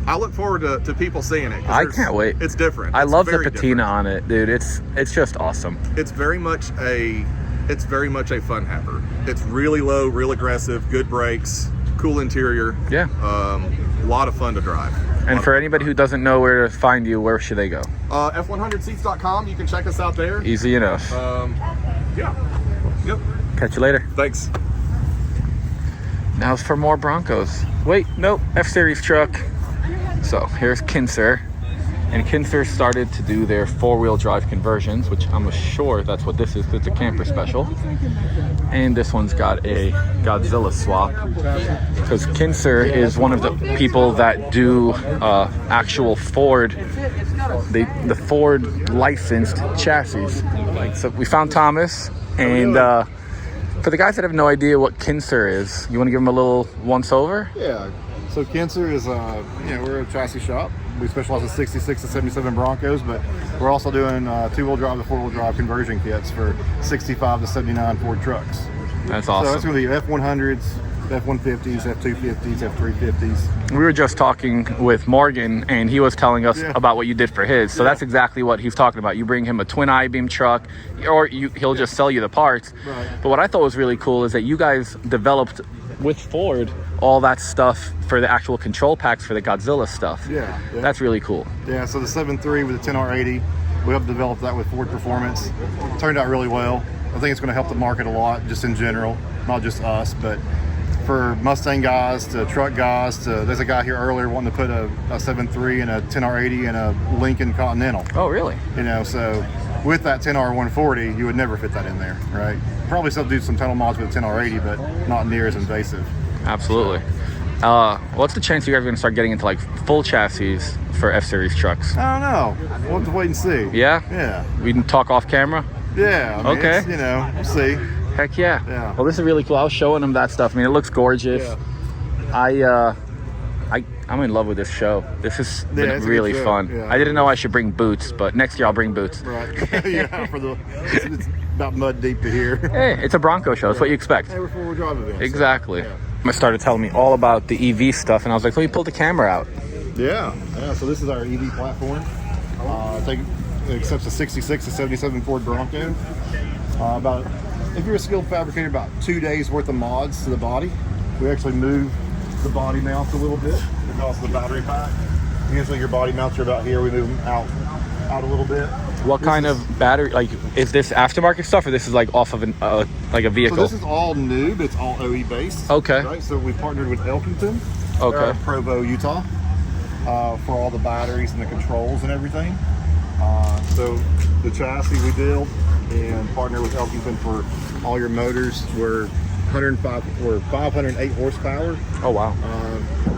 I look forward to people seeing it. I can't wait. It's different. I love the patina on it, dude. It's just awesome. It's very much a fun happer. It's really low, real aggressive, good brakes, cool interior. Yeah. A lot of fun to drive. And for anybody who doesn't know where to find you, where should they go? F100seats.com. You can check us out there. Easy enough. Yeah. Yep. Catch you later. Thanks. Now it's for more Broncos. Wait, nope, F-Series truck. So here's Kincer. And Kincer started to do their 4-wheel drive conversions, which I'm sure that's what this is. It's a camper special. And this one's got a Godzilla swap. Because Kincer is one of the people that do actual Ford, the Ford licensed chassis. So we found Thomas, and for the guys that have no idea what Kincer is, you want to give them a little once over? Yeah. So Kincer is, we're a chassis shop. We specialize in 66 and 77 Broncos, but we're also doing 2-wheel drive to 4-wheel drive conversion kits for 65 to 79 Ford trucks. That's awesome. So that's going to be F100s, F-150s, F-250s, F-350s. We were just talking with Morgan, and he was telling us about what you did for his. So that's exactly what he's talking about. You bring him a twin I-beam truck, or he'll just sell you the parts. Right. But what I thought was really cool is that you guys developed with Ford all that stuff for the actual control packs for the Godzilla stuff. Yeah. That's really cool. Yeah, so the 7.3 with the 10R80, we helped develop that with Ford Performance. Turned out really well. I think it's going to help the market a lot, just in general, not just us, but for Mustang guys to truck guys to, there's a guy here earlier wanting to put a 7.3 and a 10R80 and a Lincoln Continental. Oh, really? So with that 10R140, you would never fit that in there, right? Probably still do some tunnel mods with a 10R80, but not near as invasive. Absolutely. What's the chance you guys are going to start getting into like full chassis for F-Series trucks? I don't know. We'll have to wait and see. Yeah? Yeah. We can talk off camera? Yeah. I mean, okay. We'll see. Heck yeah. Yeah. Well, this is really cool. I was showing him that stuff. I mean, it looks gorgeous. Yeah. I'm in love with this show. This has been really fun. Yeah. I didn't know I should bring boots, but next year I'll bring boots. Right. Yeah, it's about mud deep to here. Hey, it's a Bronco show. That's what you expect. Hey, we're 4-wheel drive events. Exactly. So, yeah. I started telling me all about the EV stuff, and I was like, let me pull the camera out. Yeah. So this is our EV platform. It accepts a 66 to 77 Ford Bronco. If you're a skilled fabricator, about 2 days worth of mods to the body. We actually move the body mounts a little bit. because of the battery pack. Usually your body mounts are about here. We move them out a little bit. What kind of battery, like, is this aftermarket stuff, or this is like off of an like a vehicle? So this is all new, but it's all OE based. Okay. Right. So we partnered with Elkington. Okay. They're in Provo, Utah, for all the batteries and the controls and everything. So the chassis we build and partner with Elkington for all your motors. We're 508 horsepower. Oh wow.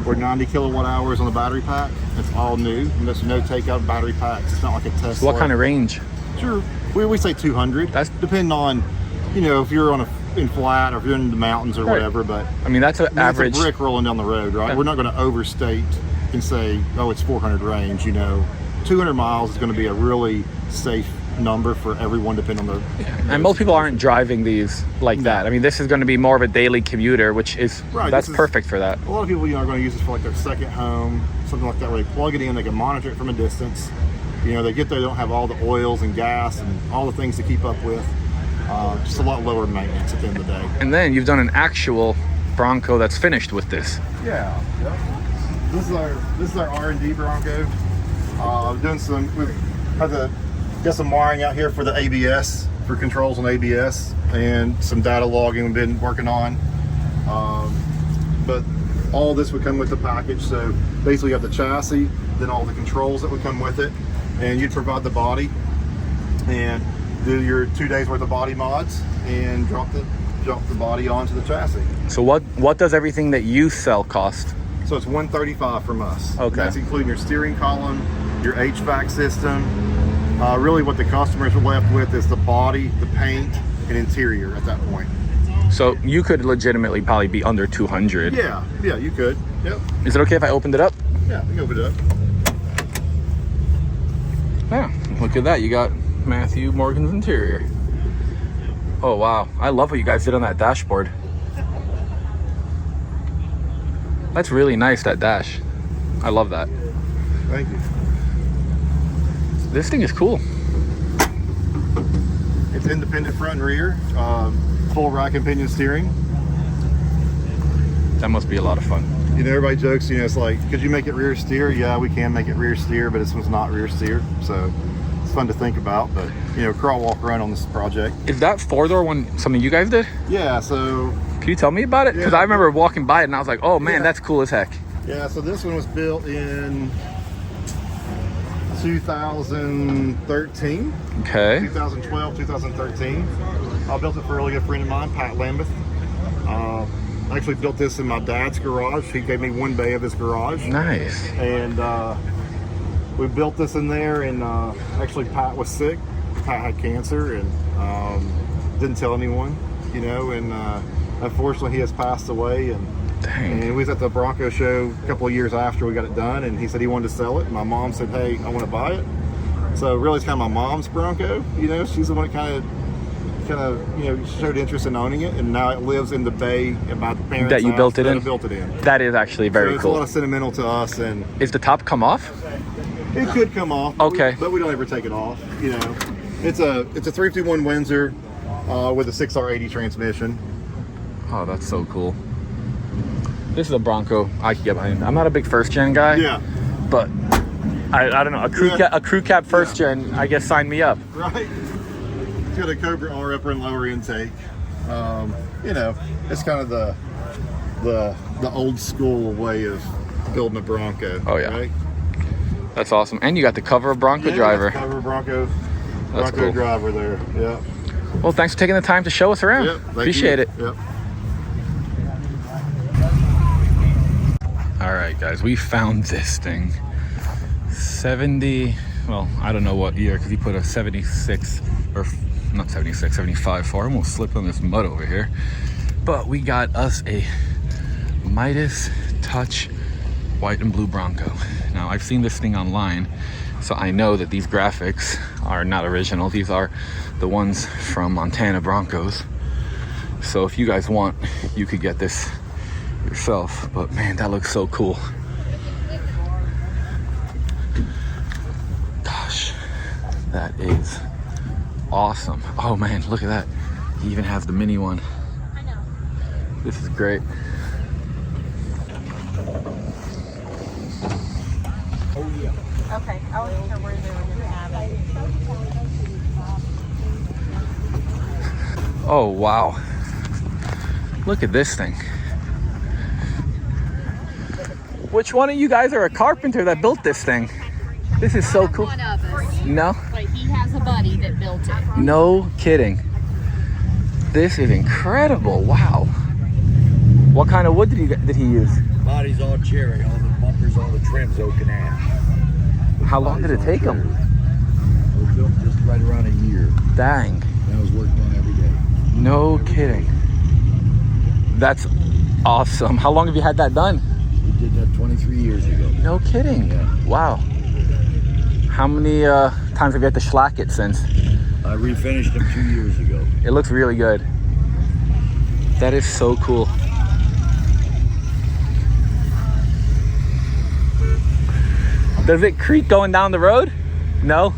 We're 90 kilowatt hours on the battery pack. It's all new. And there's no takeout battery packs. It's not like a Tesla. So what kind of range? Sure. We say 200. That's depending on, you know, if you're in flat or if you're in the mountains or whatever. But I mean, that's an average. It's a brick rolling down the road, right? We're not going to overstate and say, oh, it's 400 range. You know, 200 miles is going to be a really safe number for everyone, depending on the. And most people aren't driving these like that. I mean, this is going to be more of a daily commuter, which is that's perfect for that. A lot of people, you know, are going to use this for like their second home, something like that, where they plug it in, they can monitor it from a distance. You know, they get there, they don't have all the oils and gas and all the things to keep up with. Just a lot lower maintenance at the end of the day. And then you've done an actual Bronco that's finished with this. Yeah. Yep. This is our R&D Bronco. We've had to get some wiring out here for the ABS, for controls on ABS, and some data logging we've been working on. But all this would come with the package. So basically you have the chassis, then all the controls that would come with it, and you'd provide the body and do your 2 days worth of body mods and drop the body onto the chassis. So what does everything that you sell cost? So it's $135 from us. Okay. And that's including your steering column, your HVAC system. Really what the customers are left with is the body, the paint, and interior at that point. So you could legitimately probably be under 200. Yeah, you could. Yep. Is it okay if I opened it up? Yeah, we can open it up. Yeah, look at that. You got Matthew Morgan's interior. Oh wow, I love what you guys did on that dashboard. That's really nice, that dash. I love that. Thank you. This thing is cool. It's independent front and rear, full rack and pinion steering. That must be a lot of fun. You know, everybody jokes, you know, it's like, could you make it rear steer? Yeah, we can make it rear steer, but this one's not rear steer. So it's fun to think about, but you know, crawl, walk, run on this project. Is that four-door one something you guys did? Yeah, so. Can you tell me about it? Because I remember walking by it and I was like, oh man, that's cool as heck. Yeah, so this one was built in 2013. Okay. 2012, 2013. I built it for a really good friend of mine, Pat Lambeth. I actually built this in my dad's garage. He gave me one bay of his garage. Nice. And we built this in there, and actually Pat was sick. Pat had cancer and didn't tell anyone, you know, and unfortunately he has passed away. And we was at the Bronco show a couple of years after we got it done, and he said he wanted to sell it. And my mom said, hey, I want to buy it. So really it's kind of my mom's Bronco, you know. She's the one that kind of you know, showed interest in owning it, and now it lives in the bay at my parents' that you house built it in. Built it in. That is actually very so it's cool. a lot of sentimental to us. And is the top come off? It could come off. Okay. But we don't ever take it off. You know, it's a 351 Windsor with a 6R80 transmission. Oh, that's so cool. This is a Bronco I could get behind. I'm not a big first gen guy. Yeah. But I don't know, a crew cab first gen, I guess, sign me up. Right. It's got a Cobra R upper and lower intake. You know, it's kind of the old school way of building a Bronco. Oh yeah. Right? That's awesome. And you got the cover of Bronco driver. Cover of Bronco cool. driver there. Yeah. Well, thanks for taking the time to show us around. Yep, appreciate it. Yep. All right, guys, we found this thing. 70, well, I don't know what year, because he put a 76, or not 76, 75 for. I almost slipped on this mud over here. But we got us a Midas Touch white and blue Bronco. Now, I've seen this thing online, so I know that these graphics are not original. These are the ones from Montana Broncos. So if you guys want, you could get this yourself. But man, that looks so cool. Gosh, that is awesome. Oh man, look at that. He even has the mini one. I know. This is great. Okay, I wasn't sure where they were going to have it. Oh, wow. Look at this thing. Which one of you guys are a carpenter that built this thing? This is so cool. One of us. No? But he has a buddy that built it. No kidding. This is incredible. Wow. What kind of wood did he use? Body's all cherry, all the bumpers, all the trims oak and ash. How long did it take him? It was built just right around a year. Dang. And I was working on every day. No kidding. That's awesome. How long have you had that done? We did that 23 years ago. No kidding. Yeah. Wow. How many times have you had to shellac it since? I refinished them 2 years ago. It looks really good. That is so cool. Does it creak going down the road? No?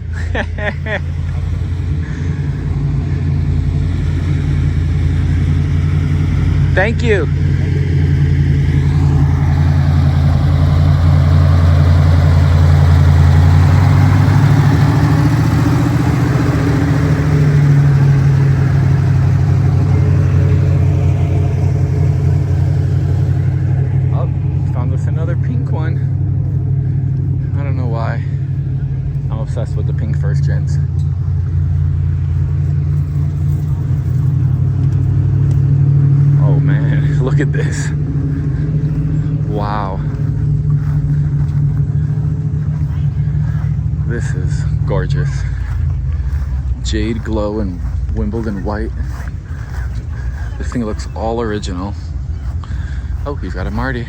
Thank you. Another pink one. I don't know why. I'm obsessed with the pink first gens. Oh man, look at this. Wow. This is gorgeous. Jade glow and Wimbledon white. This thing looks all original. Oh, he's got a Marty.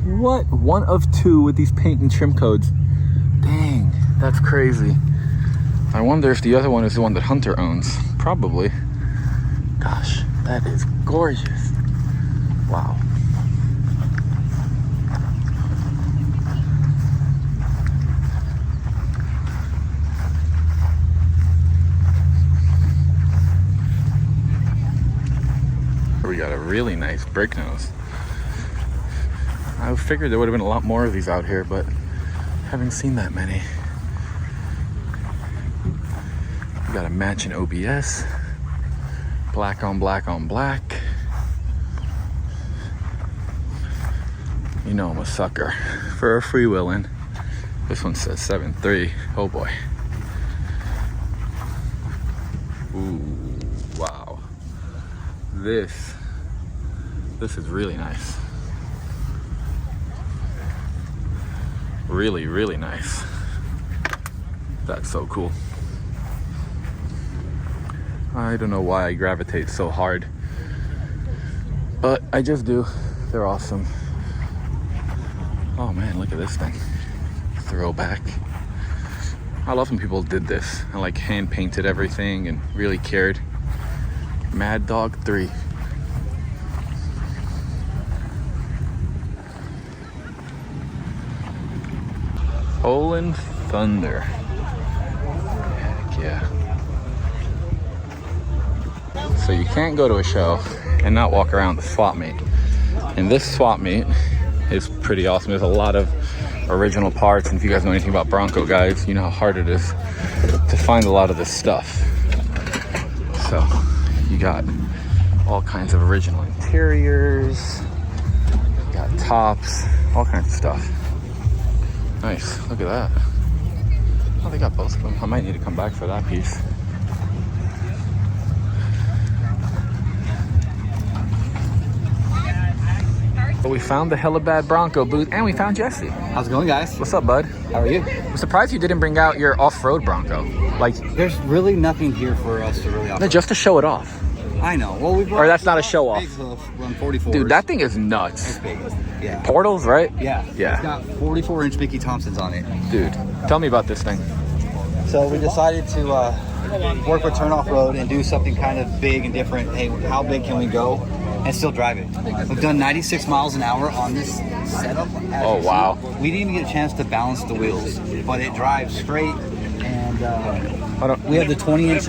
What? One of two with these paint and trim codes. Dang, that's crazy. I wonder if the other one is the one that Hunter owns. Probably. Gosh, that is gorgeous. Wow. We got a really nice brick nose. I figured there would have been a lot more of these out here, but haven't seen that many. We got a matching OBS. Black on black on black. You know I'm a sucker for a freewheeling. This one says 7.3. Oh boy. Ooh, wow. This is really nice. Really, really nice. That's so cool. I don't know why I gravitate so hard, but I just do. They're awesome. Oh man, look at this thing. Throwback. I love when people did this and like hand painted everything and really cared. Mad Dog 3. Olin Thunder. Heck yeah. So you can't go to a show and not walk around the swap meet. And this swap meet is pretty awesome. There's a lot of original parts, and if you guys know anything about Bronco, guys, you know how hard it is to find a lot of this stuff. So you got all kinds of original interiors, you got tops, all kinds of stuff. Nice, look at that. Oh, they got both of them. I might need to come back for that piece. But we found the Hella Bad Bronco booth, and we found Jesse. How's it going, guys? What's up, bud? How are you? I'm surprised you didn't bring out your off-road Bronco. Like, there's really nothing here for us to really offer. No, just to show it off. I know. Well, we or that's not a show off. Run 44s. Dude, that thing is nuts. It's big. Yeah. Portals, right? Yeah. Yeah. It's got 44-inch Mickey Thompsons on it. Dude, tell me about this thing. So we decided to work with Turn Off Road and do something kind of big and different. Hey, how big can we go and still drive it? We've done 96 miles an hour on this setup. Oh, wow. We didn't even get a chance to balance the wheels, but it drives straight. And we have the 20-inch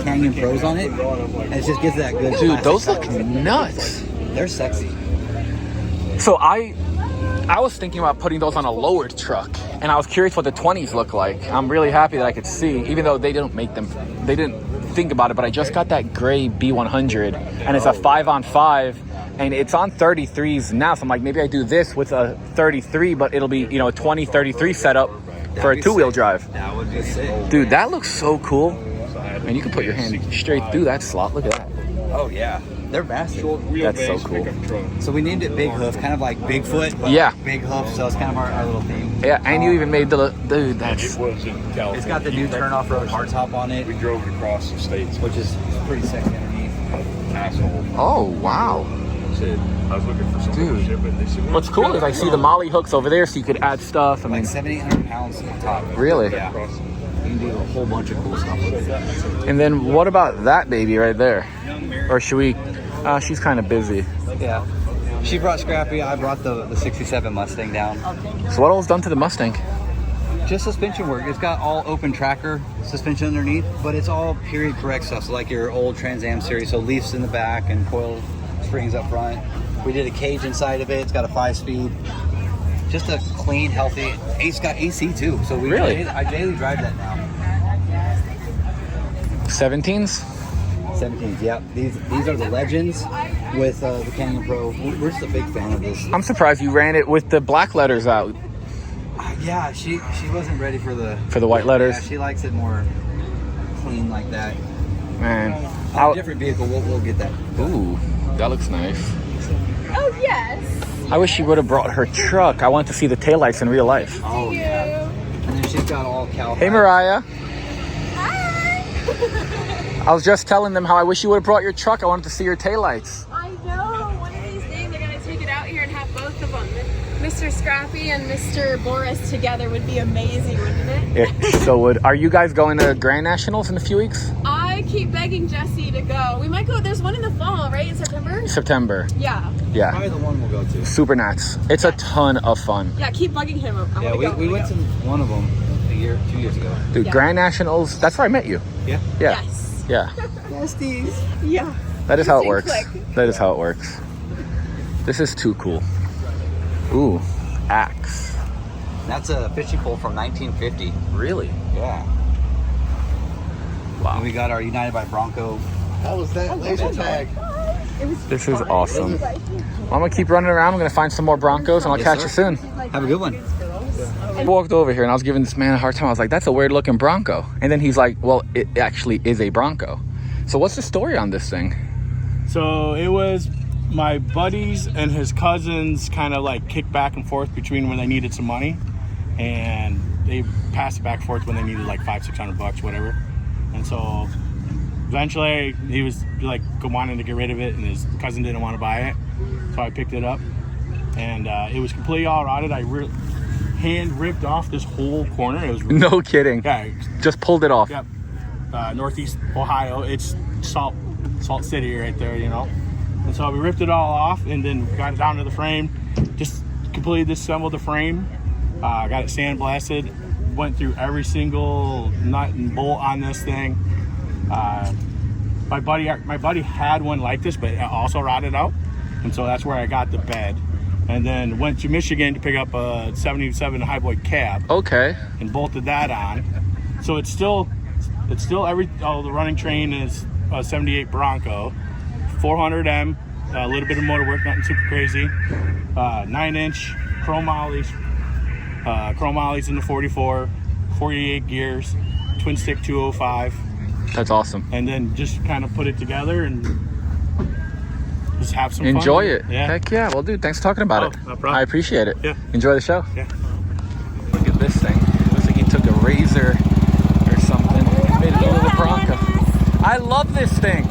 Canyon Pros on it, and it just gives that good. Dude, those look nuts. They're sexy. So I I was thinking about putting those on a lowered truck, and I was curious what the 20s look like. I'm really happy that I could see, even though they didn't make them, they didn't think about it, but I just got that gray B100, and it's a 5-on-5, and it's on 33s now, so I'm like, maybe I do this with a 33, but it'll be, you know, a 20-33 setup for a two-wheel drive. That would be sick. Dude, that looks so cool. And you can put your hand straight through that slot. Look at that. Oh yeah, they're massive. That's so cool. So we named it Big Hoof, kind of like Bigfoot, but Yeah. Big Hoof. So it's kind of our little theme. Yeah, and you even made the, dude, that's, It's got the new turn-off road hardtop on it. We drove it across the states, which is pretty sexy underneath. Asshole. oh, wow. I was looking for something to ship it. They said, What's cool is I see the molly hooks over there, so you could add stuff. I mean, Like 700-800 pounds on top. Really? Yeah. You can do a whole bunch of cool stuff with it. and then what about that baby right there? Or should we, she's kind of busy. Yeah. She brought Scrappy. I brought the 67 Mustang down. So what all was done to the Mustang? Just suspension work. It's got all open tracker suspension underneath, but it's all period correct stuff. So like your old Trans Am series, so leafs in the back and coil springs up front. We did a cage inside of it. It's got a 5-speed. Just a clean, healthy. It's got AC too. So we Really? I daily drive that now. 17s? 17s, yep. These are the Legends with the Canyon Pro. We're just a big fan of this. I'm surprised you ran it with the black letters out. Yeah, she wasn't ready for the white letters? Yeah, she likes it more clean like that. Man. On a different vehicle, we'll get that. Ooh, that looks nice. Oh, yes. I wish she would have brought her truck. I want to see the taillights in real life. Oh, yeah. And then she's got all Cal. Hey, Mariah. I was just telling them how I wish you would have brought your truck. I wanted to see your taillights. I know. One of these days they're going to take it out here and have both of them. Mr. Scrappy and Mr. Boris together would be amazing, wouldn't it? It so would. Are you guys going to Grand Nationals in a few weeks? I keep begging Jesse to go. We might go. There's one in the fall, right? In September? September. Yeah. Yeah. Probably the one we'll go to. Super Nats. It's a ton of fun. Yeah, keep bugging him. Yeah, we went to one of them 2 years ago. Dude, Yeah. Grand Nationals, that's where I met you. Yeah? Yeah. Yes. Yeah. Besties. Yeah. That is how it Sync works. click. That is how it works. This is too cool. Ooh, axe. That's a fishing pole from 1950. Really? Yeah. Wow. And we got our United by Bronco. How was that laser tag? This is awesome. I'm gonna keep running around. I'm gonna find some more Broncos and I'll catch you soon. Have a good one. I walked over here and I was giving this man a hard time. I was like, that's a weird looking Bronco. And then he's like, well, it actually is a Bronco. So what's the story on this thing? So it was my buddies and his cousins kind of like kicked back and forth between when they needed some money, and they passed it back and forth when they needed like $500-600, whatever. And so eventually he was like wanting to get rid of it, and his cousin didn't want to buy it, so I picked it up, and it was completely all rotted. I hand ripped off this whole corner. It was really, No kidding. yeah, Just pulled it off. yep. Northeast Ohio. It's Salt City right there, you know. And so we ripped it all off and then got it down to the frame. Just completely disassembled the frame. Got it sandblasted. Went through every single nut and bolt on this thing. My buddy had one like this, but it also rotted out. And so that's where I got the bed. And then went to Michigan to pick up a 77 Highboy cab. Okay. And bolted that on. So it's still the running train is a 78 Bronco, 400M, a little bit of motor work, nothing super crazy. 9-inch chrome ollies in the 44, 48 gears, twin stick 205. That's awesome. And then just kind of put it together and just have some fun. Enjoy it. Yeah. Heck yeah. Well, dude, thanks for talking about it. No problem. I appreciate it. Yeah. Enjoy the show. Yeah. Look at this thing. Looks like he took a razor or something and made it a little Bronco. I love this thing.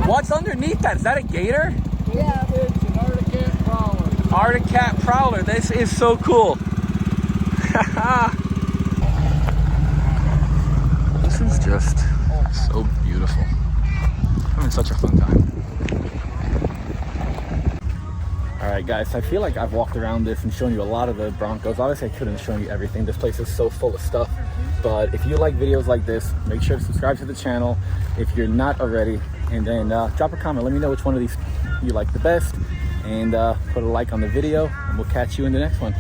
What's underneath that? Is that a gator? Yeah, it's an Arctic Cat Prowler. Arctic Cat Prowler. This is so cool. This is just so beautiful. I'm having such a fun time. Alright guys, I feel like I've walked around this and shown you a lot of the Broncos. Obviously I couldn't show you everything. This place is so full of stuff. But if you like videos like this, make sure to subscribe to the channel if you're not already. And then drop a comment. Let me know which one of these you like the best. and put a like on the video, and we'll catch you in the next one.